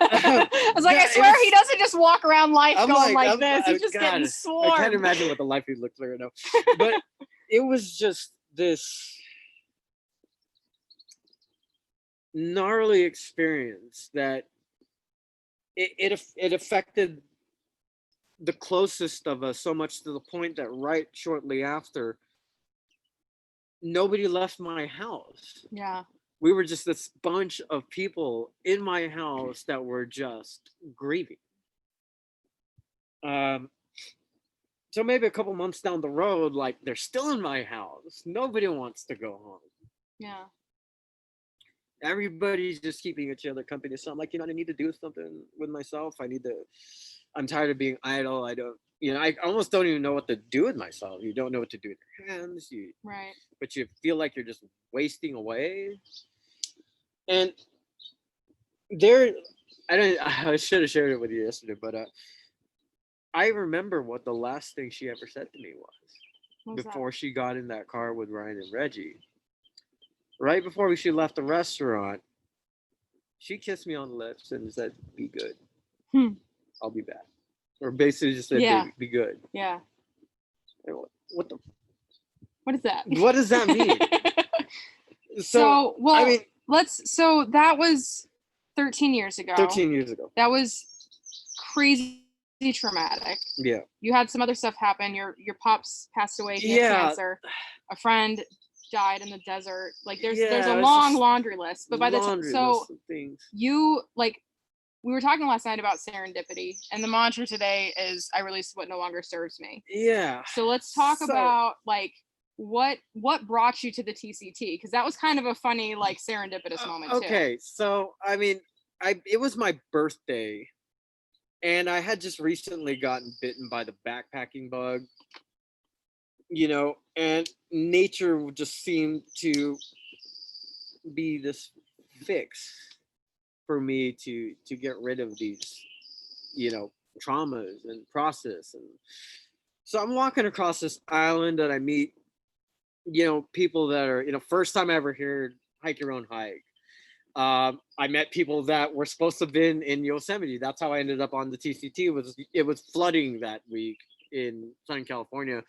A: I was like,
C: Yeah,
A: I
C: it
A: swear
C: was-
A: he doesn't just walk around life
C: I'm
A: going like
C: I'm-
A: this. He's just
C: God,
A: getting
C: I
A: swarmed.
C: can't imagine what the life he looks like right now. But it was just this gnarly experience that it affected the closest of us so much, to the point that right shortly after, nobody left my house.
A: Yeah.
C: We were just this bunch of people in my house that were just grieving. So maybe a couple months down the road, like, they're still in my house. Nobody wants to go home.
A: Yeah.
C: Everybody's just keeping each other company. So I'm like, you know, I need to do something with myself. I'm tired of being idle. I almost don't even know what to do with myself. You don't know what to do with your hands.
A: Right.
C: But you feel like you're just wasting away. And I should have shared it with you yesterday, but I remember what the last thing she ever said to me
A: What was that?
C: before she got in that car with Ryan and Reggie. Right before she left the restaurant, she kissed me on the lips and said, "Be good. I'll be back." Or basically just said,
A: Yeah.
C: be good.
A: Yeah.
C: What the?
A: What is that?
C: What does that mean?
A: So, well,
C: I mean,
A: so that was 13 years ago.
C: 13 years ago.
A: That was crazy traumatic.
C: Yeah.
A: You had some other stuff happen. Your pops passed away. He had cancer. A friend died in the desert. Like there's a long laundry list. But by the time, so you, like, we were talking last night about serendipity, and the mantra today is I release what no longer serves me.
C: Yeah.
A: So let's talk about like what brought you to the TCT, because that was kind of a funny, like, serendipitous moment too.
C: Okay, so I mean, it was my birthday, and I had just recently gotten bitten by the backpacking bug, you know, and nature just seemed to be this fix for me to get rid of these, you know, traumas and process. And so I'm walking across this island, and I meet, you know, people that are, you know, first time I ever heard hike your own hike. I met people that were supposed to have been in Yosemite. That's how I ended up on the TCT. It was flooding that week in Southern California,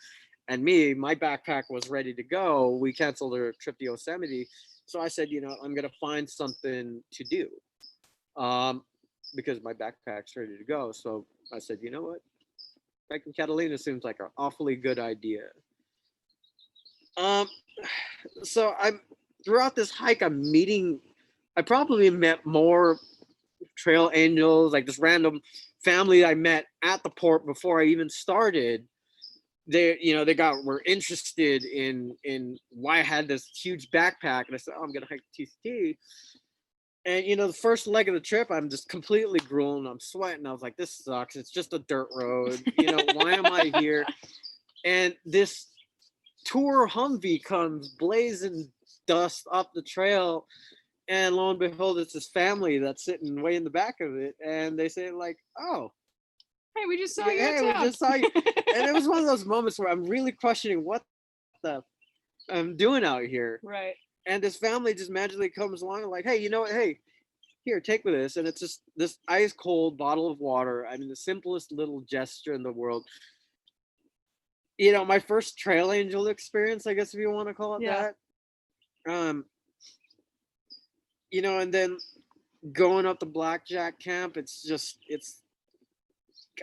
C: and my backpack was ready to go. We canceled our trip to Yosemite, so I said, you know, I'm gonna find something to do, because my backpack's ready to go. So I said, you know what, hiking Catalina seems like an awfully good idea. So throughout this hike, I probably met more trail angels, like this random family I met at the port before I even started. They were interested in why I had this huge backpack, and I said, "Oh, I'm gonna hike the TCT." And you know, the first leg of the trip, I'm just completely grueling. I'm sweating. I was like, "This sucks. It's just a dirt road. You know, why am I here?" And this tour Humvee comes blazing dust up the trail, and lo and behold, it's this family that's sitting way in the back of it, and they say like, "Oh,
A: Hey, we just saw
C: Yeah,
A: you.
C: hey, we just saw you. And it was one of those moments where I'm really questioning what the I'm doing out here.
B: Right.
C: And this family just magically comes along and like, hey, you know what? Hey, here, take with this. And it's just this ice cold bottle of water. I mean, the simplest little gesture in the world. You know, my first trail angel experience, I guess if you want to call it
B: Yeah.
C: that. You know, and then going up the blackjack camp, it's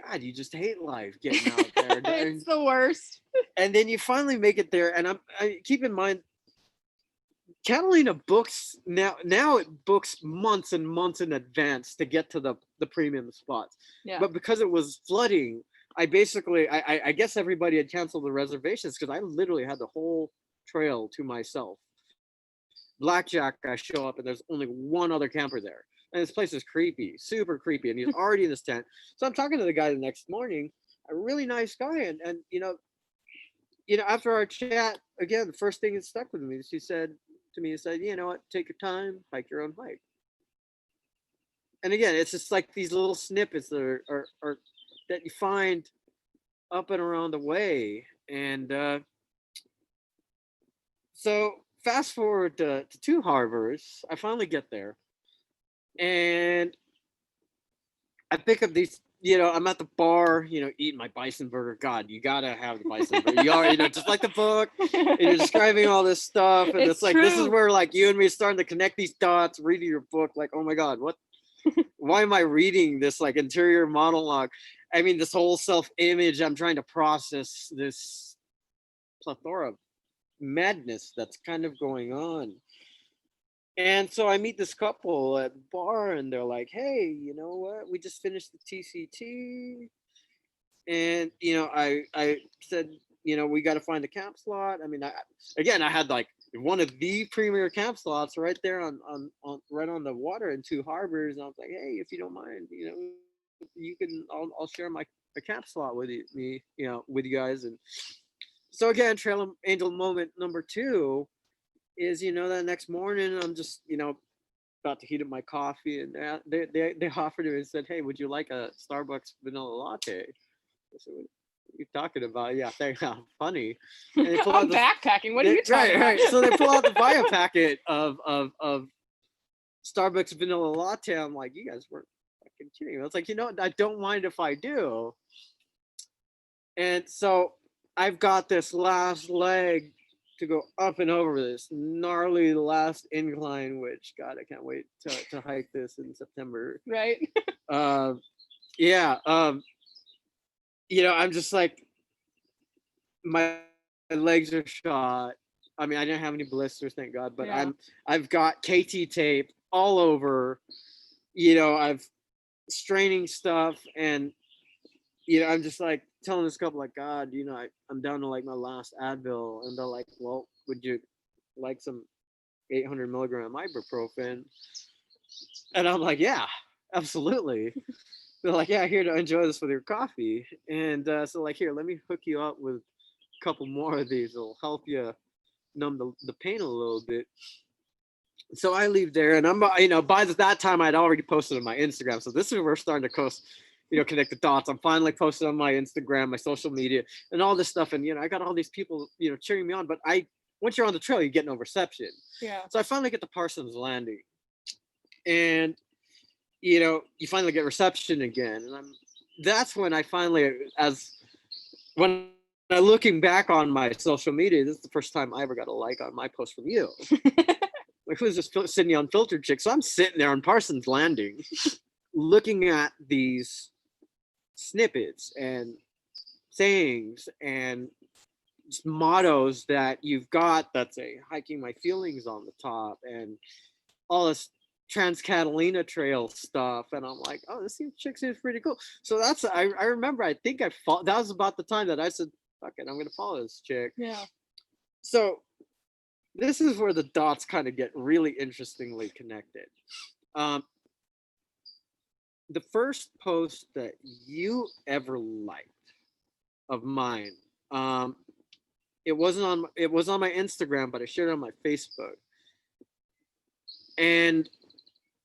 C: God, you just hate life getting out there.
A: It's the worst.
C: And then you finally make it there. And I keep in mind, Catalina books now it books months and months in advance to get to the premium spots.
A: Yeah.
C: But because it was flooding, I basically I guess everybody had canceled the reservations because I literally had the whole trail to myself. Blackjack, I show up and there's only one other camper there. And this place is creepy, super creepy. And he's already in his tent. So I'm talking to the guy the next morning, a really nice guy. And after our chat, again, the first thing that stuck with me is he said to me, he said, you know what, take your time, hike your own hike. And again, it's just like these little snippets that are that you find up and around the way. And so fast forward to Two Harbors, I finally get there. And I pick up these, I'm at the bar, eating my bison burger. God, you gotta have the bison burger. You are, just like the book, and you're describing all this stuff, and it's like, this is where like you and me starting to connect these dots, reading your book, like, oh my God, why am I reading this like interior monologue? I mean, this whole self-image, I'm trying to process this plethora of madness that's kind of going on. And so I meet this couple at the bar and they're like, hey, you know what? We just finished the TCT. And, I said, we got to find a camp slot. I mean, I had like one of the premier camp slots right there on right on the water in Two Harbors. And I was like, hey, if you don't mind, you can, I'll share my camp slot with with you guys. And so again, Trail Angel moment number 2 is that next morning I'm just about to heat up my coffee and they offered it and said, hey, would you like a Starbucks vanilla latte? I said, what are you talking about? Yeah, thanks. Funny. And they pull
A: I'm
C: out
A: backpacking. What are you talking
C: right.
A: about?
C: So they pull out the bio packet of Starbucks vanilla latte. I'm like, you guys weren't fucking kidding. I was like, I don't mind if I do. And so I've got this last leg to go up and over this gnarly last incline, which God, I can't wait to hike this in September.
A: Right.
C: Yeah. I'm just like, my legs are shot. I mean, I didn't have any blisters, thank God, but
A: Yeah.
C: I've got KT tape all over. I've straining stuff, and I'm just like telling this couple, like, God, I'm down to like my last Advil, and they're like, well, would you like some 800 milligram ibuprofen? And I'm like, yeah, absolutely. They're like, yeah, here to enjoy this with your coffee. And so like, here, let me hook you up with a couple more of these. It'll help you numb the pain a little bit. So I leave there, and I'm, by that time I'd already posted on my Instagram. So this is where we're starting to connect the dots. I'm finally posted on my Instagram, my social media, and all this stuff. And, I got all these people, cheering me on. But once you're on the trail, you get no reception.
A: Yeah.
C: So I finally get to Parsons Landing, and, you finally get reception again. And that's when I finally, when I'm looking back on my social media, this is the first time I ever got a like on my post from you. Like, who's this Sydney Unfiltered chick? So I'm sitting there on Parsons Landing looking at these snippets and sayings and just mottos that you've got that say hiking my feelings on the top and all this Trans Catalina Trail stuff. And I'm like, oh, this chick seems pretty cool. So I remember, I think that was about the time that I said, fuck it, I'm going to follow this chick.
A: Yeah.
C: So this is where the dots kind of get really interestingly connected. The first post that you ever liked of mine, it was on my Instagram, but I shared it on my Facebook. And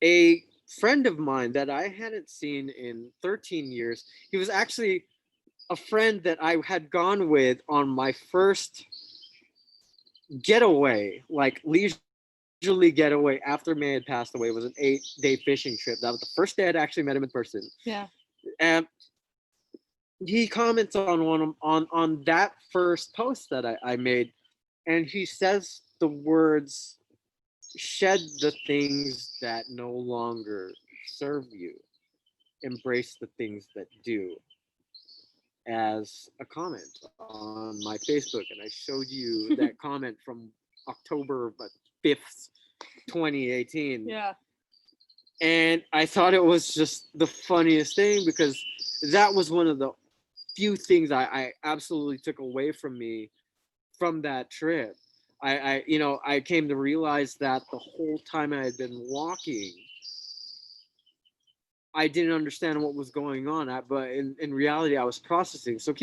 C: a friend of mine that I hadn't seen in 13 years. He was actually a friend that I had gone with on my first getaway, like leisurely getaway after May had passed away. It was an 8-day fishing trip. That was the first day I'd actually met him in person.
A: Yeah.
C: And he comments on on that first post that I made, and he says the words, "Shed the things that no longer serve you. Embrace the things that do," as a comment on my Facebook. And I showed you that comment from October 5th, 2018.
A: Yeah.
C: And I thought it was just the funniest thing, because that was one of the few things I absolutely took away from me from that trip. I came to realize that the whole time I had been walking, I didn't understand what was going on, but in reality, I was processing. So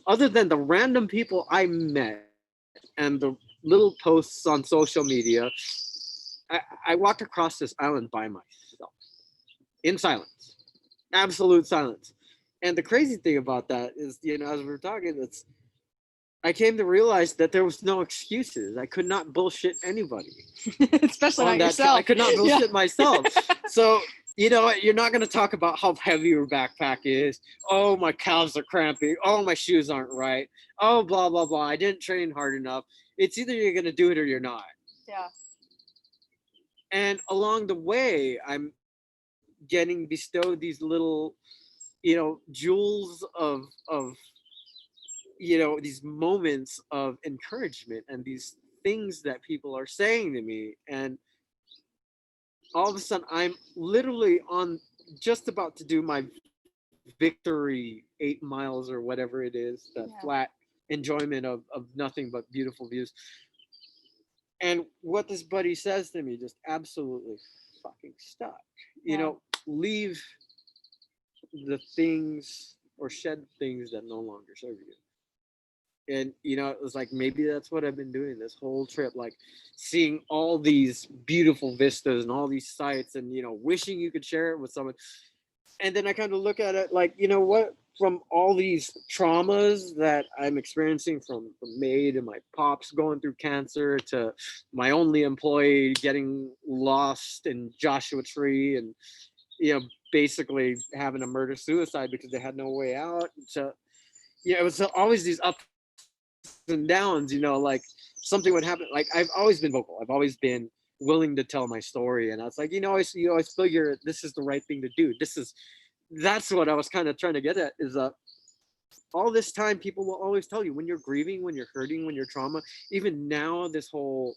C: other than the random people I met and the little posts on social media, I walked across this island by myself, in silence, absolute silence. And the crazy thing about that is, as we were talking, I came to realize that there was no excuses. I could not bullshit anybody.
A: Especially
C: on
A: not
C: that
A: yourself.
C: I could not
A: Yeah.
C: bullshit myself. So, you're not going to talk about how heavy your backpack is. Oh, my calves are cramping. Oh, my shoes aren't right. Oh, blah, blah, blah. I didn't train hard enough. It's either you're going to do it or you're not.
A: Yeah.
C: And along the way, I'm getting bestowed these little, jewels of these moments of encouragement and these things that people are saying to me. And all of a sudden, I'm literally just about to do my victory 8 miles or whatever it is, that flat enjoyment of nothing but beautiful views. And what this buddy says to me just absolutely fucking stuck. Leave the things, or shed things that no longer serve you. And it was like, maybe that's what I've been doing this whole trip, like seeing all these beautiful vistas and all these sights, and wishing you could share it with someone. And then I kind of look at it like, what, from all these traumas that I'm experiencing, from May to my pops going through cancer, to my only employee getting lost in Joshua Tree, and basically having a murder suicide because they had no way out. So it was always these ups and downs, like something would happen. Like, I've always been vocal. I've always been willing to tell my story. And I was like, you always figure this is the right thing to do. That's what I was kind of trying to get at, is all this time, people will always tell you, when you're grieving, when you're hurting, when you're trauma, even now, this whole,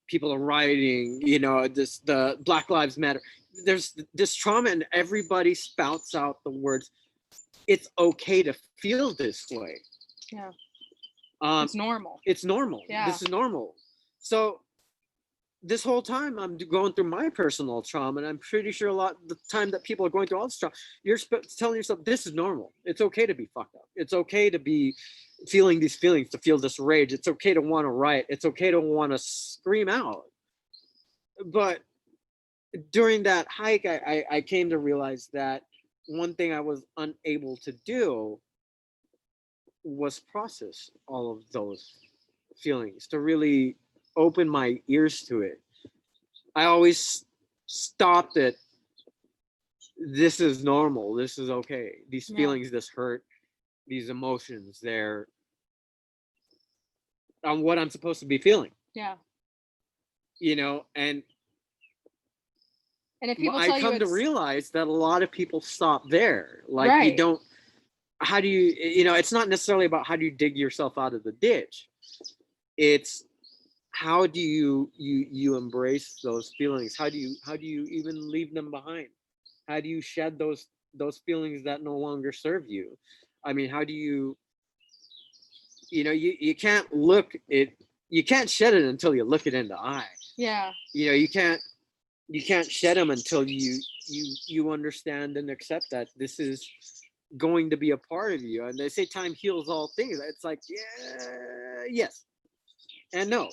C: people are rioting, the Black Lives Matter, there's this trauma, and everybody spouts out the words, it's okay to feel this way.
A: Yeah.
C: It's
A: normal.
C: It's normal.
A: Yeah.
C: This is normal. So this whole time, I'm going through my personal trauma, and I'm pretty sure a lot of the time that people are going through all this trauma, you're telling yourself, this is normal. It's okay to be fucked up. It's okay to be feeling these feelings, to feel this rage. It's okay to want to riot. It's okay to want to scream out. But during that hike, I came to realize that one thing I was unable to do was process all of those feelings, to really open my ears to it. I always stopped at, this is normal, this is okay. These feelings, this hurt, these emotions, they're on what I'm supposed to be feeling.
A: Yeah.
C: And
A: if people
C: I
A: tell
C: come
A: you
C: to realize that a lot of people stop there. Like, you don't, how do you, it's not necessarily about how do you dig yourself out of the ditch. It's how do you embrace those feelings? How do you even leave them behind? How do you shed those feelings that no longer serve you? I mean, how do you you can't you can't shed it until you look it in the eye.
A: Yeah.
C: You can't shed them until you understand and accept that this is going to be a part of you. And they say time heals all things. It's like, yes and no.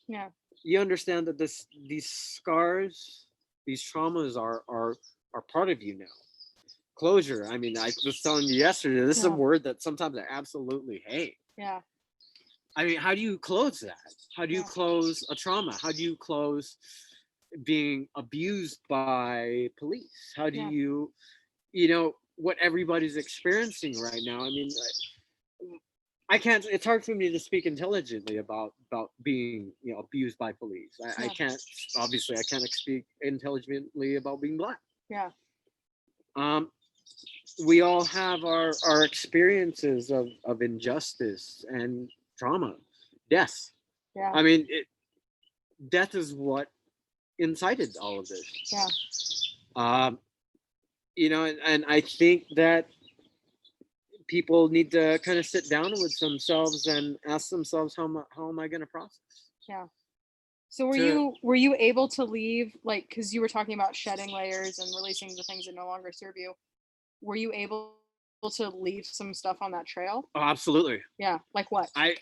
A: Yeah.
C: You understand that these scars these traumas are part of you now. Closure. I mean, I was telling you yesterday, this is a
A: Yeah.
C: word that sometimes I absolutely hate.
A: Yeah.
C: I mean, how do you close that? How do you
A: Yeah.
C: close a trauma? How do you close being abused by police? How do
A: Yeah.
C: you know, what everybody's experiencing right now? I mean, I can't. It's hard for me to speak intelligently about being, you know, abused by police. I
A: Yeah.
C: can't. Obviously, I can't speak intelligently about being black.
A: Yeah.
C: Um, we all have our experiences of injustice and trauma, death.
A: Yeah.
C: I mean, death is what incited all of this.
A: Yeah.
C: Um, you know, and I think that people need to kind of sit down with themselves and ask themselves, how am I going to process?
A: Yeah. So
C: To-
A: were you able to leave, like, because you were talking about shedding layers and releasing the things that no longer serve you? Were you able to leave some stuff on that trail?
C: Oh, absolutely.
A: Yeah. Like what?
C: I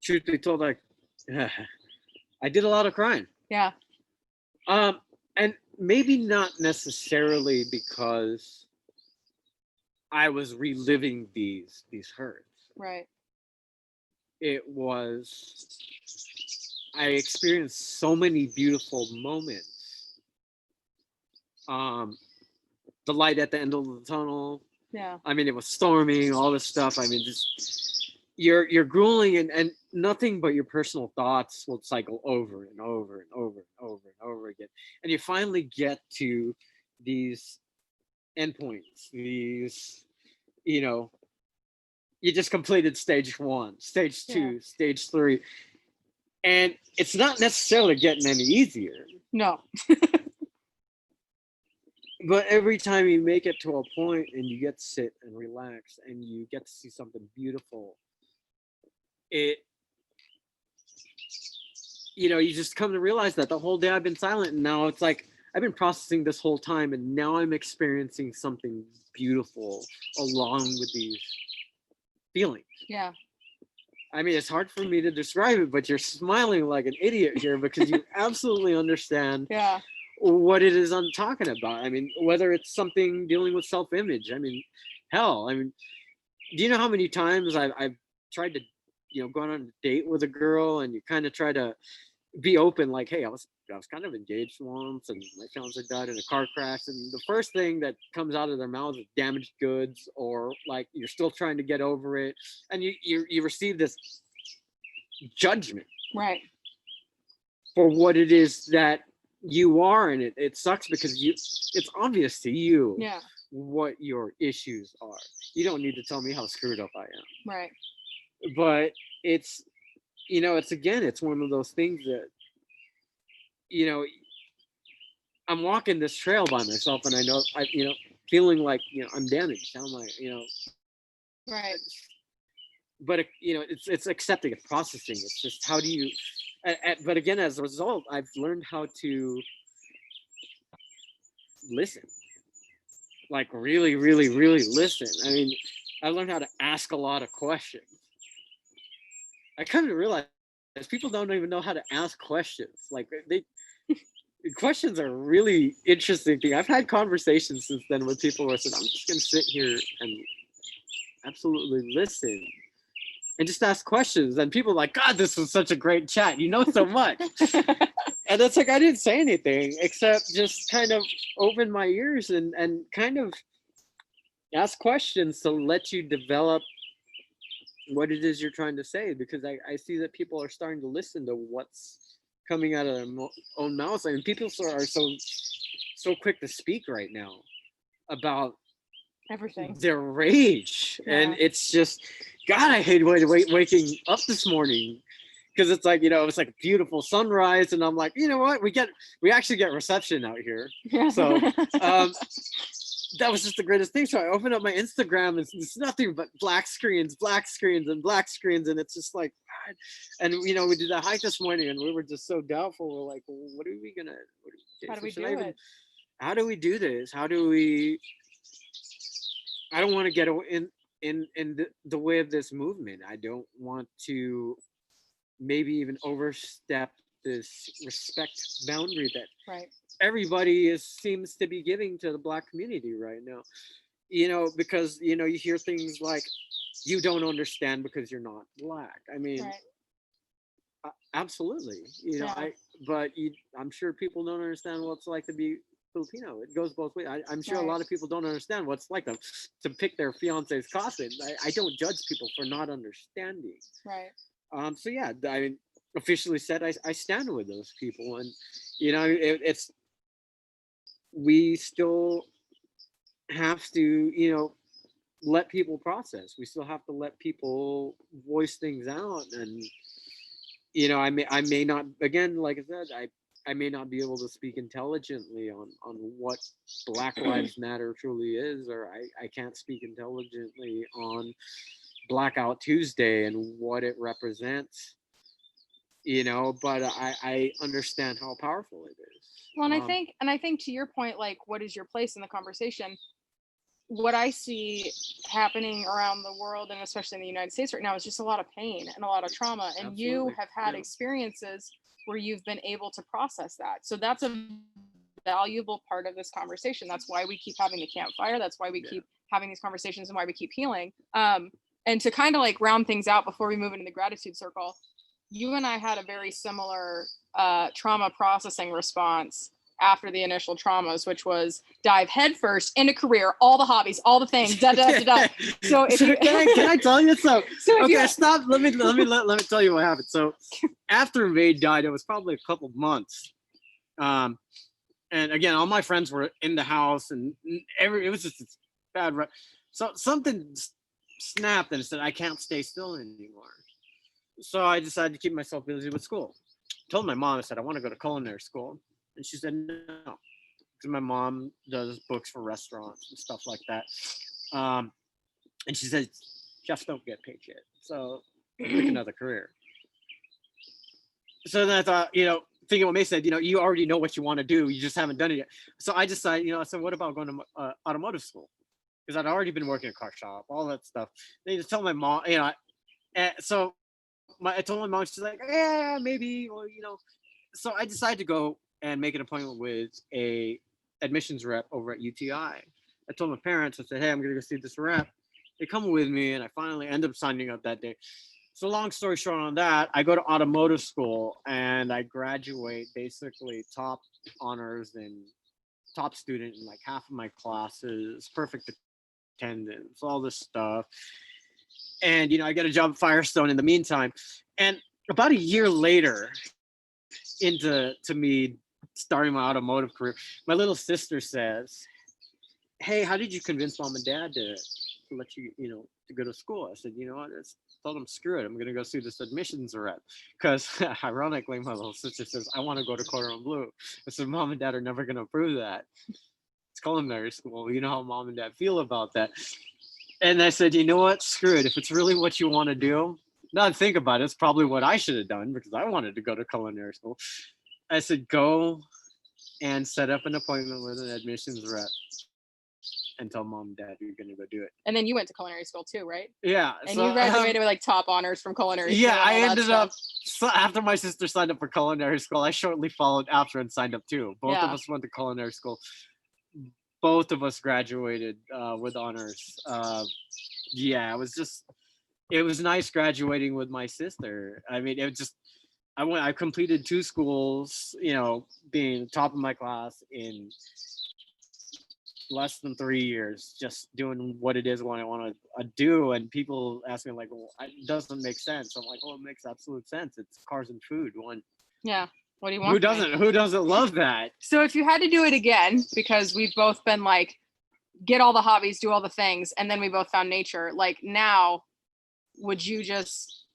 C: truth be told, like, I did a lot of crying.
A: Yeah.
C: And maybe not necessarily because I was reliving these hurts.
A: Right.
C: It was, I experienced so many beautiful moments. The light at the end of the tunnel.
A: Yeah.
C: I mean, it was storming, all this stuff. I mean, just you're grueling, and nothing but your personal thoughts will cycle over and over and over and over and over again. And you finally get to these endpoints, these, you know, you just completed stage 1, stage 2,
A: Yeah.
C: stage 3. And it's not necessarily getting any easier.
A: No.
C: But every time you make it to a point and you get to sit and relax and you get to see something beautiful, it, you know, you just come to realize that the whole day I've been silent, and now it's like I've been processing this whole time, and now I'm experiencing something beautiful along with these feelings.
A: Yeah.
C: I mean, it's hard for me to describe it, but you're smiling like an idiot here because you absolutely understand
A: Yeah.
C: what it is I'm talking about. I mean, whether it's something dealing with self-image. I mean, hell, I mean, do you know how many times I've tried to, you know, go on a date with a girl, and you kind of try to be open, like, hey, I was kind of engaged once, and my fiance died in a car crash, and the first thing that comes out of their mouths is damaged goods, or like you're still trying to get over it, and you receive this judgment
A: Right.
C: for what it is that you are, and it sucks because it's obvious to you
A: Yeah.
C: what your issues are. You don't need to tell me how screwed up I am,
A: Right.
C: but it's, you know, it's one of those things that, you know, I'm walking this trail by myself, and I know you know, feeling like, you know, I'm damaged. How am I, you know?
A: Right.
C: But you know, it's accepting, it's processing. It's just how do you? But again, as a result, I've learned how to listen, like really, really, really listen. I mean, I learned how to ask a lot of questions. I kind of realized people don't even know how to ask questions. Like they questions are really interesting thing. I've had conversations since then with people where I said, I'm just gonna sit here and absolutely listen and just ask questions. And people are like, God, this was such a great chat. You know so much. And it's like I didn't say anything except just kind of open my ears and kind of ask questions to let you develop what it is you're trying to say, because I see that people are starting to listen to what's coming out of their own mouths. I mean, people are so quick to speak right now about
A: Everything.
C: their rage, and
A: Yeah.
C: it's just, God, I hate waking up this morning, because it's like, you know, it was like a beautiful sunrise, and I'm like, you know what, we actually get reception out here,
A: Yeah.
C: so that was just the greatest thing. So I opened up my Instagram, and it's nothing but black screens, and black screens, and it's just like, God. And you know, we did a hike this morning, and we were just so doubtful. We're like, well, what are we gonna?
A: How do we
C: should
A: do
C: I even-
A: it?
C: How do we do this? How do we? I don't want to get in the way of this movement. I don't want to maybe even overstep this respect boundary that
A: Right.
C: everybody seems to be giving to the Black community right now. Because you hear things like, you don't understand because you're not Black. I mean,
A: Right.
C: absolutely.
A: Yeah.
C: I'm sure people don't understand what it's like to be Filipino. It goes both ways. I'm sure a
A: Right.
C: lot of people don't understand what it's like to pick their fiance's costume. I don't judge people for not understanding.
A: Right.
C: So yeah, I mean, officially said, I stand with those people, and it's we still have to let people process. We still have to let people voice things out, and I may not, again, like I said, I may not be able to speak intelligently on what Black Lives Matter truly is, or I can't speak intelligently on Blackout Tuesday and what it represents, but I understand how powerful it is.
A: Well, and I think to your point, like, what is your place in the conversation? What I see happening around the world, and especially in the United States right now, is just a lot of pain and a lot of trauma. And you
C: Absolutely,
A: have had
C: yeah.
A: experiences where you've been able to process that. So that's a valuable part of this conversation. That's why we keep having the campfire. That's why we
C: Yeah.
A: keep having these conversations and why we keep healing. And to kind of like round things out before we move into the gratitude circle, you and I had a very similar trauma processing response after the initial traumas, which was dive headfirst into career, all the hobbies, all the things, da da da da. So if you
C: can I tell you so?
A: so if
C: Okay,
A: you,
C: stop. Let me tell you what happened. So after May died, it was probably a couple months. And again, all my friends were in the house, and it was just this bad. So something snapped and said, I can't stay still anymore. So I decided to keep myself busy with school. Told my mom, I said, I want to go to culinary school. And she said, no. Because my mom does books for restaurants and stuff like that. And she said, chefs don't get paid shit. So pick another career. So then I thought, thinking what May said, you already know what you want to do. You just haven't done it yet. So I decided, I said, what about going to automotive school? Because I'd already been working in a car shop, all that stuff. They just tell my mom, and so I told my mom, she's like, yeah, maybe, or, So I decided to go and make an appointment with a admissions rep over at UTI. I told my parents, I said, hey, I'm going to go see this rep. They come with me, and I finally end up signing up that day. So long story short on that, I go to automotive school, and I graduate basically top honors and top student in like half of my classes, perfect attendance, all this stuff. And, I get a job at Firestone in the meantime. And about a year later into me starting my automotive career, my little sister says, hey, how did you convince mom and dad to let you, to go to school? I said, I just told them, screw it. I'm going to go see this admissions rep. Because ironically, my little sister says, I want to go to Cordon Bleu. I said, mom and dad are never going to approve that. It's culinary school. You know how mom and dad feel about that. And I said, you know what? Screw it. If it's really what you want to do, now think about it, it's probably what I should have done because I wanted to go to culinary school. I said, go and set up an appointment with an admissions rep and tell mom and dad you're going to go do it.
A: and then you went to culinary school too, right?
C: Yeah.
A: And
C: so,
A: you graduated with like top honors from culinary school.
C: Yeah,
A: and
C: I
A: all that
C: ended
A: stuff.
C: up, so after my sister signed up for culinary school, I shortly followed after and signed up too. Both of
A: Yeah.
C: us went to culinary school. Both of us graduated with honors. Yeah, it was nice graduating with my sister. I mean, I completed 2 schools, being top of my class in less than 3 years, just doing what it is what I want to do. And people ask me like, well, it doesn't make sense. I'm like, oh, it makes absolute sense. It's cars and food.
A: Yeah. What do you want?
C: Who doesn't love that?
A: So if you had to do it again, because we've both been like, get all the hobbies, do all the things, and then we both found nature, like now, would you just,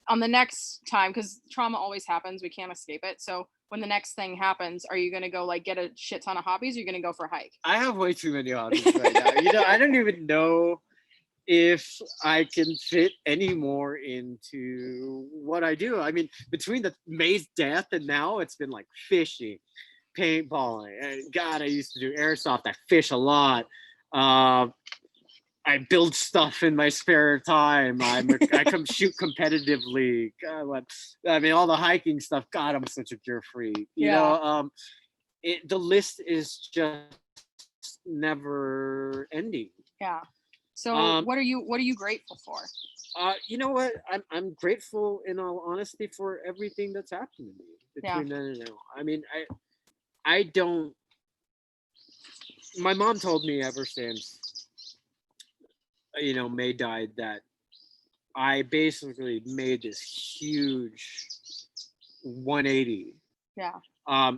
A: on the next time, because trauma always happens, we can't escape it. So when the next thing happens, are you going to go like get a shit ton of hobbies, or are you going to go for a hike?
C: I have way too many hobbies right now. I don't even know if I can fit any more into what I do. I mean, between the May's death and now, it's been like fishing, paintballing. And God, I used to do airsoft. I fish a lot. I I build stuff in my spare time. I come shoot competitively. God, I mean, all the hiking stuff. God, I'm such a gear freak. You know, the list is just never ending.
A: Yeah. So what are you grateful for?
C: You know what? I'm grateful, in all honesty, for everything that's happened to me between then and now. I mean, I don't. My mom told me ever since, May died, that I basically made this huge 180.
A: Yeah.
C: I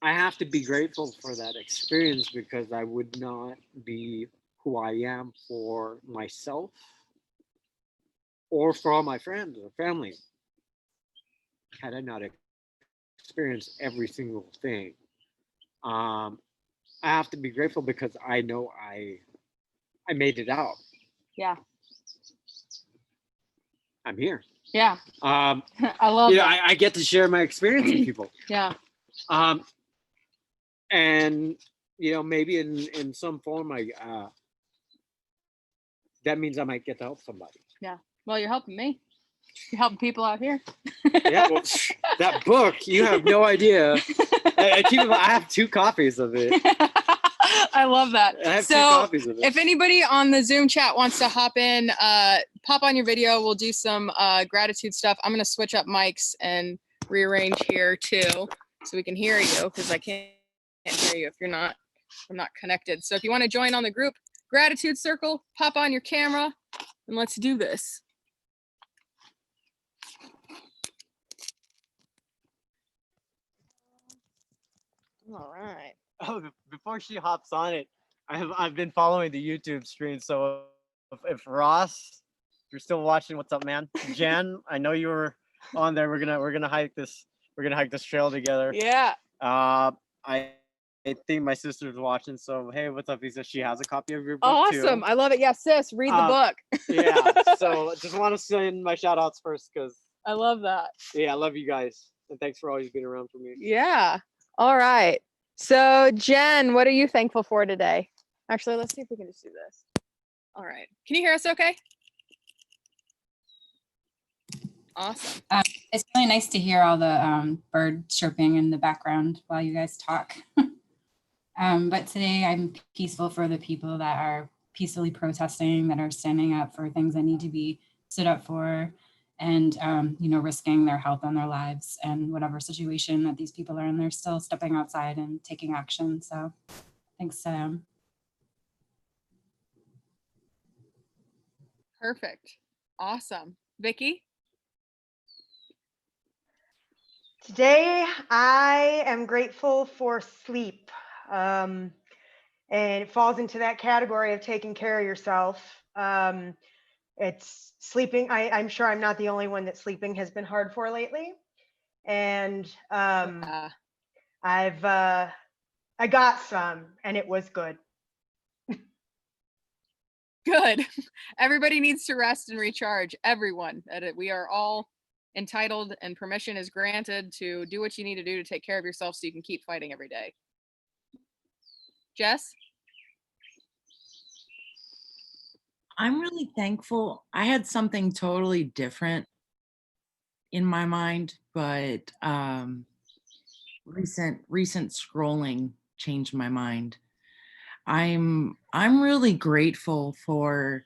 C: have to be grateful for that experience, because I would not be who I am for myself or for all my friends or family had I not experienced every single thing. I have to be grateful because I know I made it out.
A: Yeah.
C: I'm here.
A: Yeah.
C: I
A: love that.
C: I get to share my experience with people.
A: Yeah.
C: And maybe in some form, that means I might get to help somebody.
A: Yeah. Well, you're helping me. You're helping people out here.
C: Yeah. Well, that book, you have no idea. I have 2 copies of it.
A: I love that.
C: I have 2
A: So
C: copies of it.
A: if anybody on the Zoom chat wants to hop in, pop on your video. We'll do some gratitude stuff. I'm going to switch up mics and rearrange here too, so we can hear you, because I can't hear you if I'm not connected. So if you want to join on the group gratitude circle, pop on your camera and let's do this. All right.
C: Oh, before she hops on it, I've been following the YouTube stream. So if Ross, if you're still watching, what's up, man? Jen, I know you were on there. We're gonna hike this. We're gonna hike this trail together.
A: Yeah.
C: I think my sister's watching. So hey, what's up, Lisa? She has a copy of your book too.
A: Awesome. I love it. Yeah, sis, read the book.
C: Yeah. So just want to send my shout outs first, because
A: I love that.
C: yeah, I love you guys, and thanks for always being around for me.
A: Yeah. All right. So Jen, what are you thankful for today? Actually, let's see if we can just do this. All right. Can you hear us okay? Awesome.
E: It's really nice to hear all the bird chirping in the background while you guys talk. But today I'm peaceful for the people that are peacefully protesting, that are standing up for things that need to be stood up for, and risking their health and their lives and whatever situation that these people are in. They're still stepping outside and taking action. So thanks to them.
A: Perfect. Awesome. Vicky?
F: Today, I am grateful for sleep. And it falls into that category of taking care of yourself. It's sleeping. I'm sure I'm not the only one that sleeping has been hard for lately. And I got some, and it was good.
A: Good. Everybody needs to rest and recharge. Everyone. We are all entitled, and permission is granted to do what you need to do to take care of yourself so you can keep fighting every day. Jess?
G: I'm really thankful. I had something totally different in my mind, but recent scrolling changed my mind. I'm really grateful for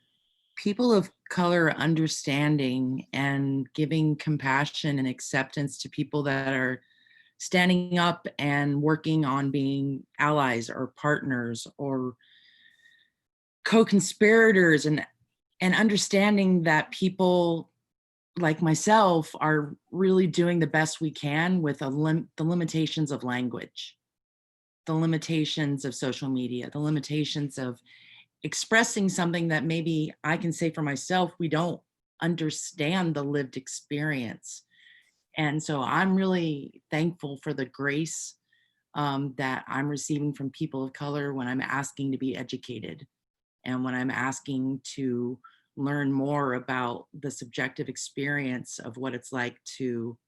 G: people of color understanding and giving compassion and acceptance to people that are standing up and working on being allies or partners or co-conspirators, and understanding that people like myself are really doing the best we can with the limitations of language, the limitations of social media, the limitations of expressing something that maybe I can say for myself, we don't understand the lived experience. And so I'm really thankful for the grace that I'm receiving from people of color when I'm asking to be educated, and when I'm asking to learn more about the subjective experience of what it's like to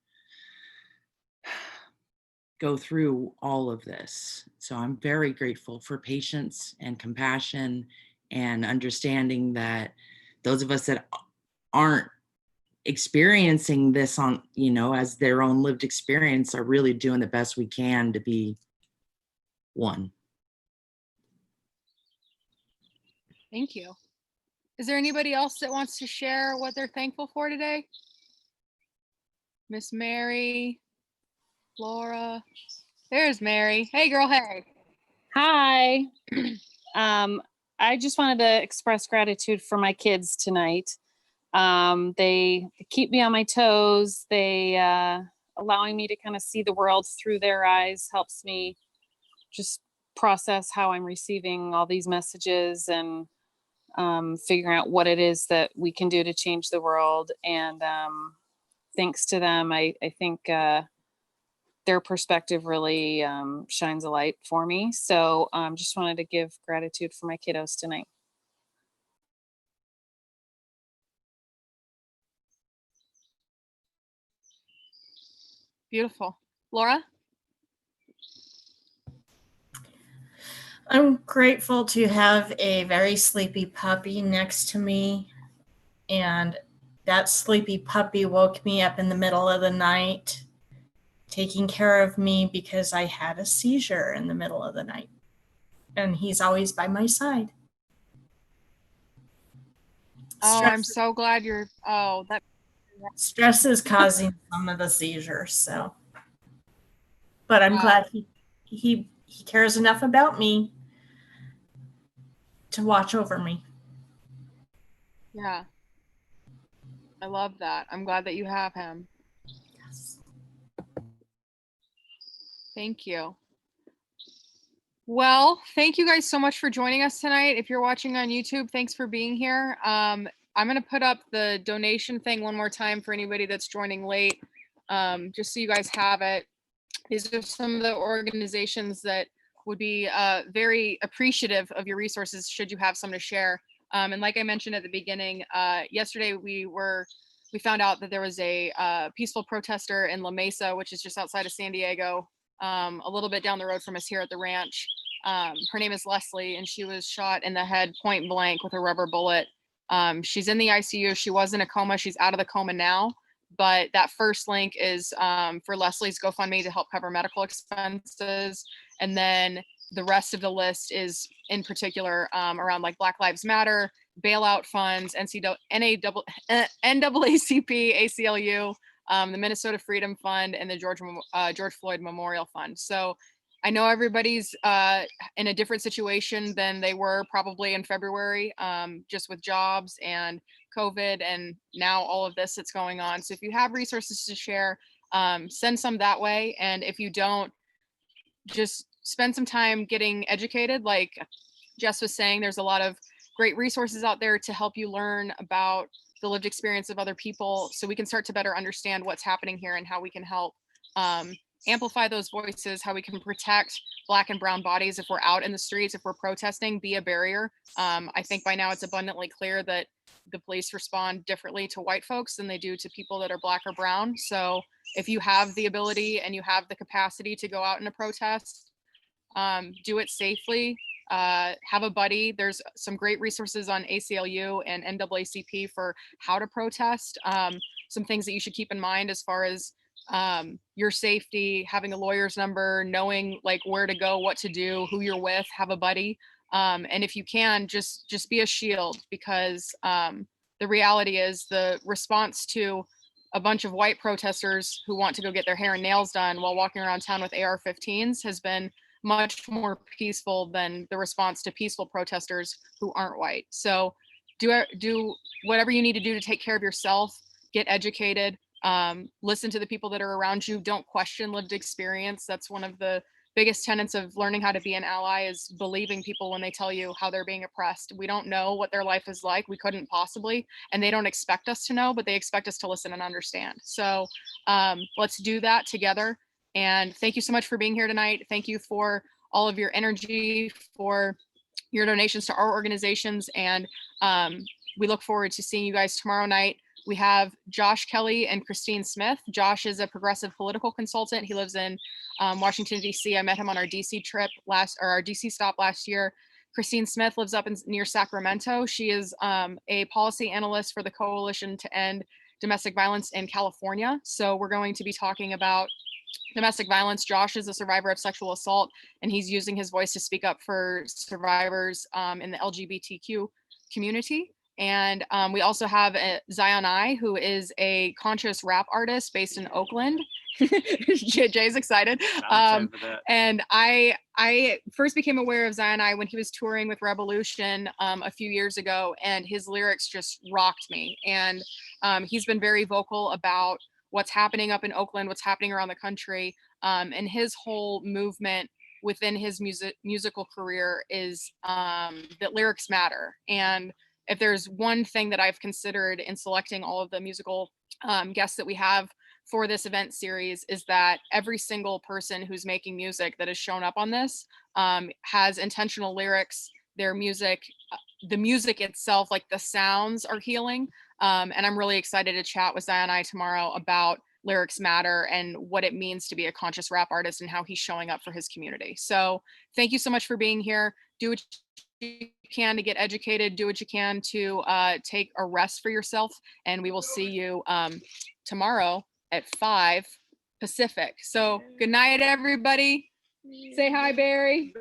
G: go through all of this. So I'm very grateful for patience and compassion and understanding that those of us that aren't experiencing this on, as their own lived experience are really doing the best we can to be one.
A: Thank you. Is there anybody else that wants to share what they're thankful for today? Miss Mary, Laura. There's Mary. Hey, girl. Hey.
H: Hi. I just wanted to express gratitude for my kids tonight. They keep me on my toes. They allowing me to kind of see the world through their eyes helps me just process how I'm receiving all these messages and figuring out what it is that we can do to change the world. And thanks to them, I think their perspective really shines a light for me. So just wanted to give gratitude for my kiddos tonight.
A: Beautiful. Laura?
I: I'm grateful to have a very sleepy puppy next to me. And that sleepy puppy woke me up in the middle of the night, taking care of me because I had a seizure in the middle of the night. And he's always by my side.
A: Oh, I'm so glad you're,
I: Stress is causing some of the seizures, so. But I'm glad he cares enough about me to watch over me.
A: Yeah. I love that. I'm glad that you have him.
I: Yes.
A: Thank you. Well, thank you guys so much for joining us tonight. If you're watching on YouTube, thanks for being here. I'm going to put up the donation thing one more time for anybody that's joining late, just so you guys have it. These are some of the organizations that would be very appreciative of your resources should you have some to share. And like I mentioned at the beginning, yesterday we found out that there was a peaceful protester in La Mesa, which is just outside of San Diego, a little bit down the road from us here at the ranch. Her name is Leslie, and she was shot in the head point blank with a rubber bullet. She's in the ICU. She was in a coma. She's out of the coma now. But that first link is for Leslie's GoFundMe to help cover medical expenses. And then the rest of the list is in particular around like Black Lives Matter, bailout funds, NAACP, ACLU, the Minnesota Freedom Fund, and the George Floyd Memorial Fund. So I know everybody's in a different situation than they were probably in February, just with jobs and COVID and now all of this that's going on. So if you have resources to share, send some that way. And if you don't, just spend some time getting educated. Like Jess was saying, there's a lot of great resources out there to help you learn about the lived experience of other people so we can start to better understand what's happening here and how we can help amplify those voices, how we can protect Black and brown bodies if we're out in the streets, if we're protesting, be a barrier. I think by now it's abundantly clear that the police respond differently to white folks than they do to people that are Black or brown. So if you have the ability and you have the capacity to go out in a protest, do it safely. Have a buddy. There's some great resources on ACLU and NAACP for how to protest. Some things that you should keep in mind as far as your safety, having a lawyer's number, knowing like where to go, what to do, who you're with, have a buddy. And if you can, just be a shield, because the reality is the response to a bunch of white protesters who want to go get their hair and nails done while walking around town with AR-15s has been much more peaceful than the response to peaceful protesters who aren't white. So do whatever you need to do to take care of yourself, get educated, listen to the people that are around you, don't question lived experience. That's one of the biggest tenets of learning how to be an ally, is believing people when they tell you how they're being oppressed. We don't know what their life is like. We couldn't possibly, and they don't expect us to know, but they expect us to listen and understand. So let's do that together. And thank you so much for being here tonight. Thank you for all of your energy, for your donations to our organizations. And we look forward to seeing you guys tomorrow night. We have Josh Kelly and Christine Smith. Josh is a progressive political consultant. He lives in Washington, D.C. I met him on our D.C. trip our D.C. stop last year. Christine Smith lives up near Sacramento. She is a policy analyst for the Coalition to End Domestic Violence in California. So we're going to be talking about domestic violence. Josh is a survivor of sexual assault, and he's using his voice to speak up for survivors in the LGBTQ community. And we also have Zion I, who is a conscious rap artist based in Oakland. Jay's excited. And I first became aware of Zion I when he was touring with Revolution a few years ago, and his lyrics just rocked me. And he's been very vocal about what's happening up in Oakland, what's happening around the country. And his whole movement within his musical career is that lyrics matter. And if there's one thing that I've considered in selecting all of the musical guests that we have for this event series is that every single person who's making music that has shown up on this has intentional lyrics. Their music, the music itself, like the sounds are healing. And I'm really excited to chat with Zion I tomorrow about lyrics matter and what it means to be a conscious rap artist and how he's showing up for his community. So thank you so much for being here. Do what you can to get educated, do what you can to take a rest for yourself, and we will see you tomorrow at 5 Pacific. So good night, everybody. Say hi, Barry.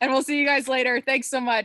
A: And we'll see you guys later. Thanks so much.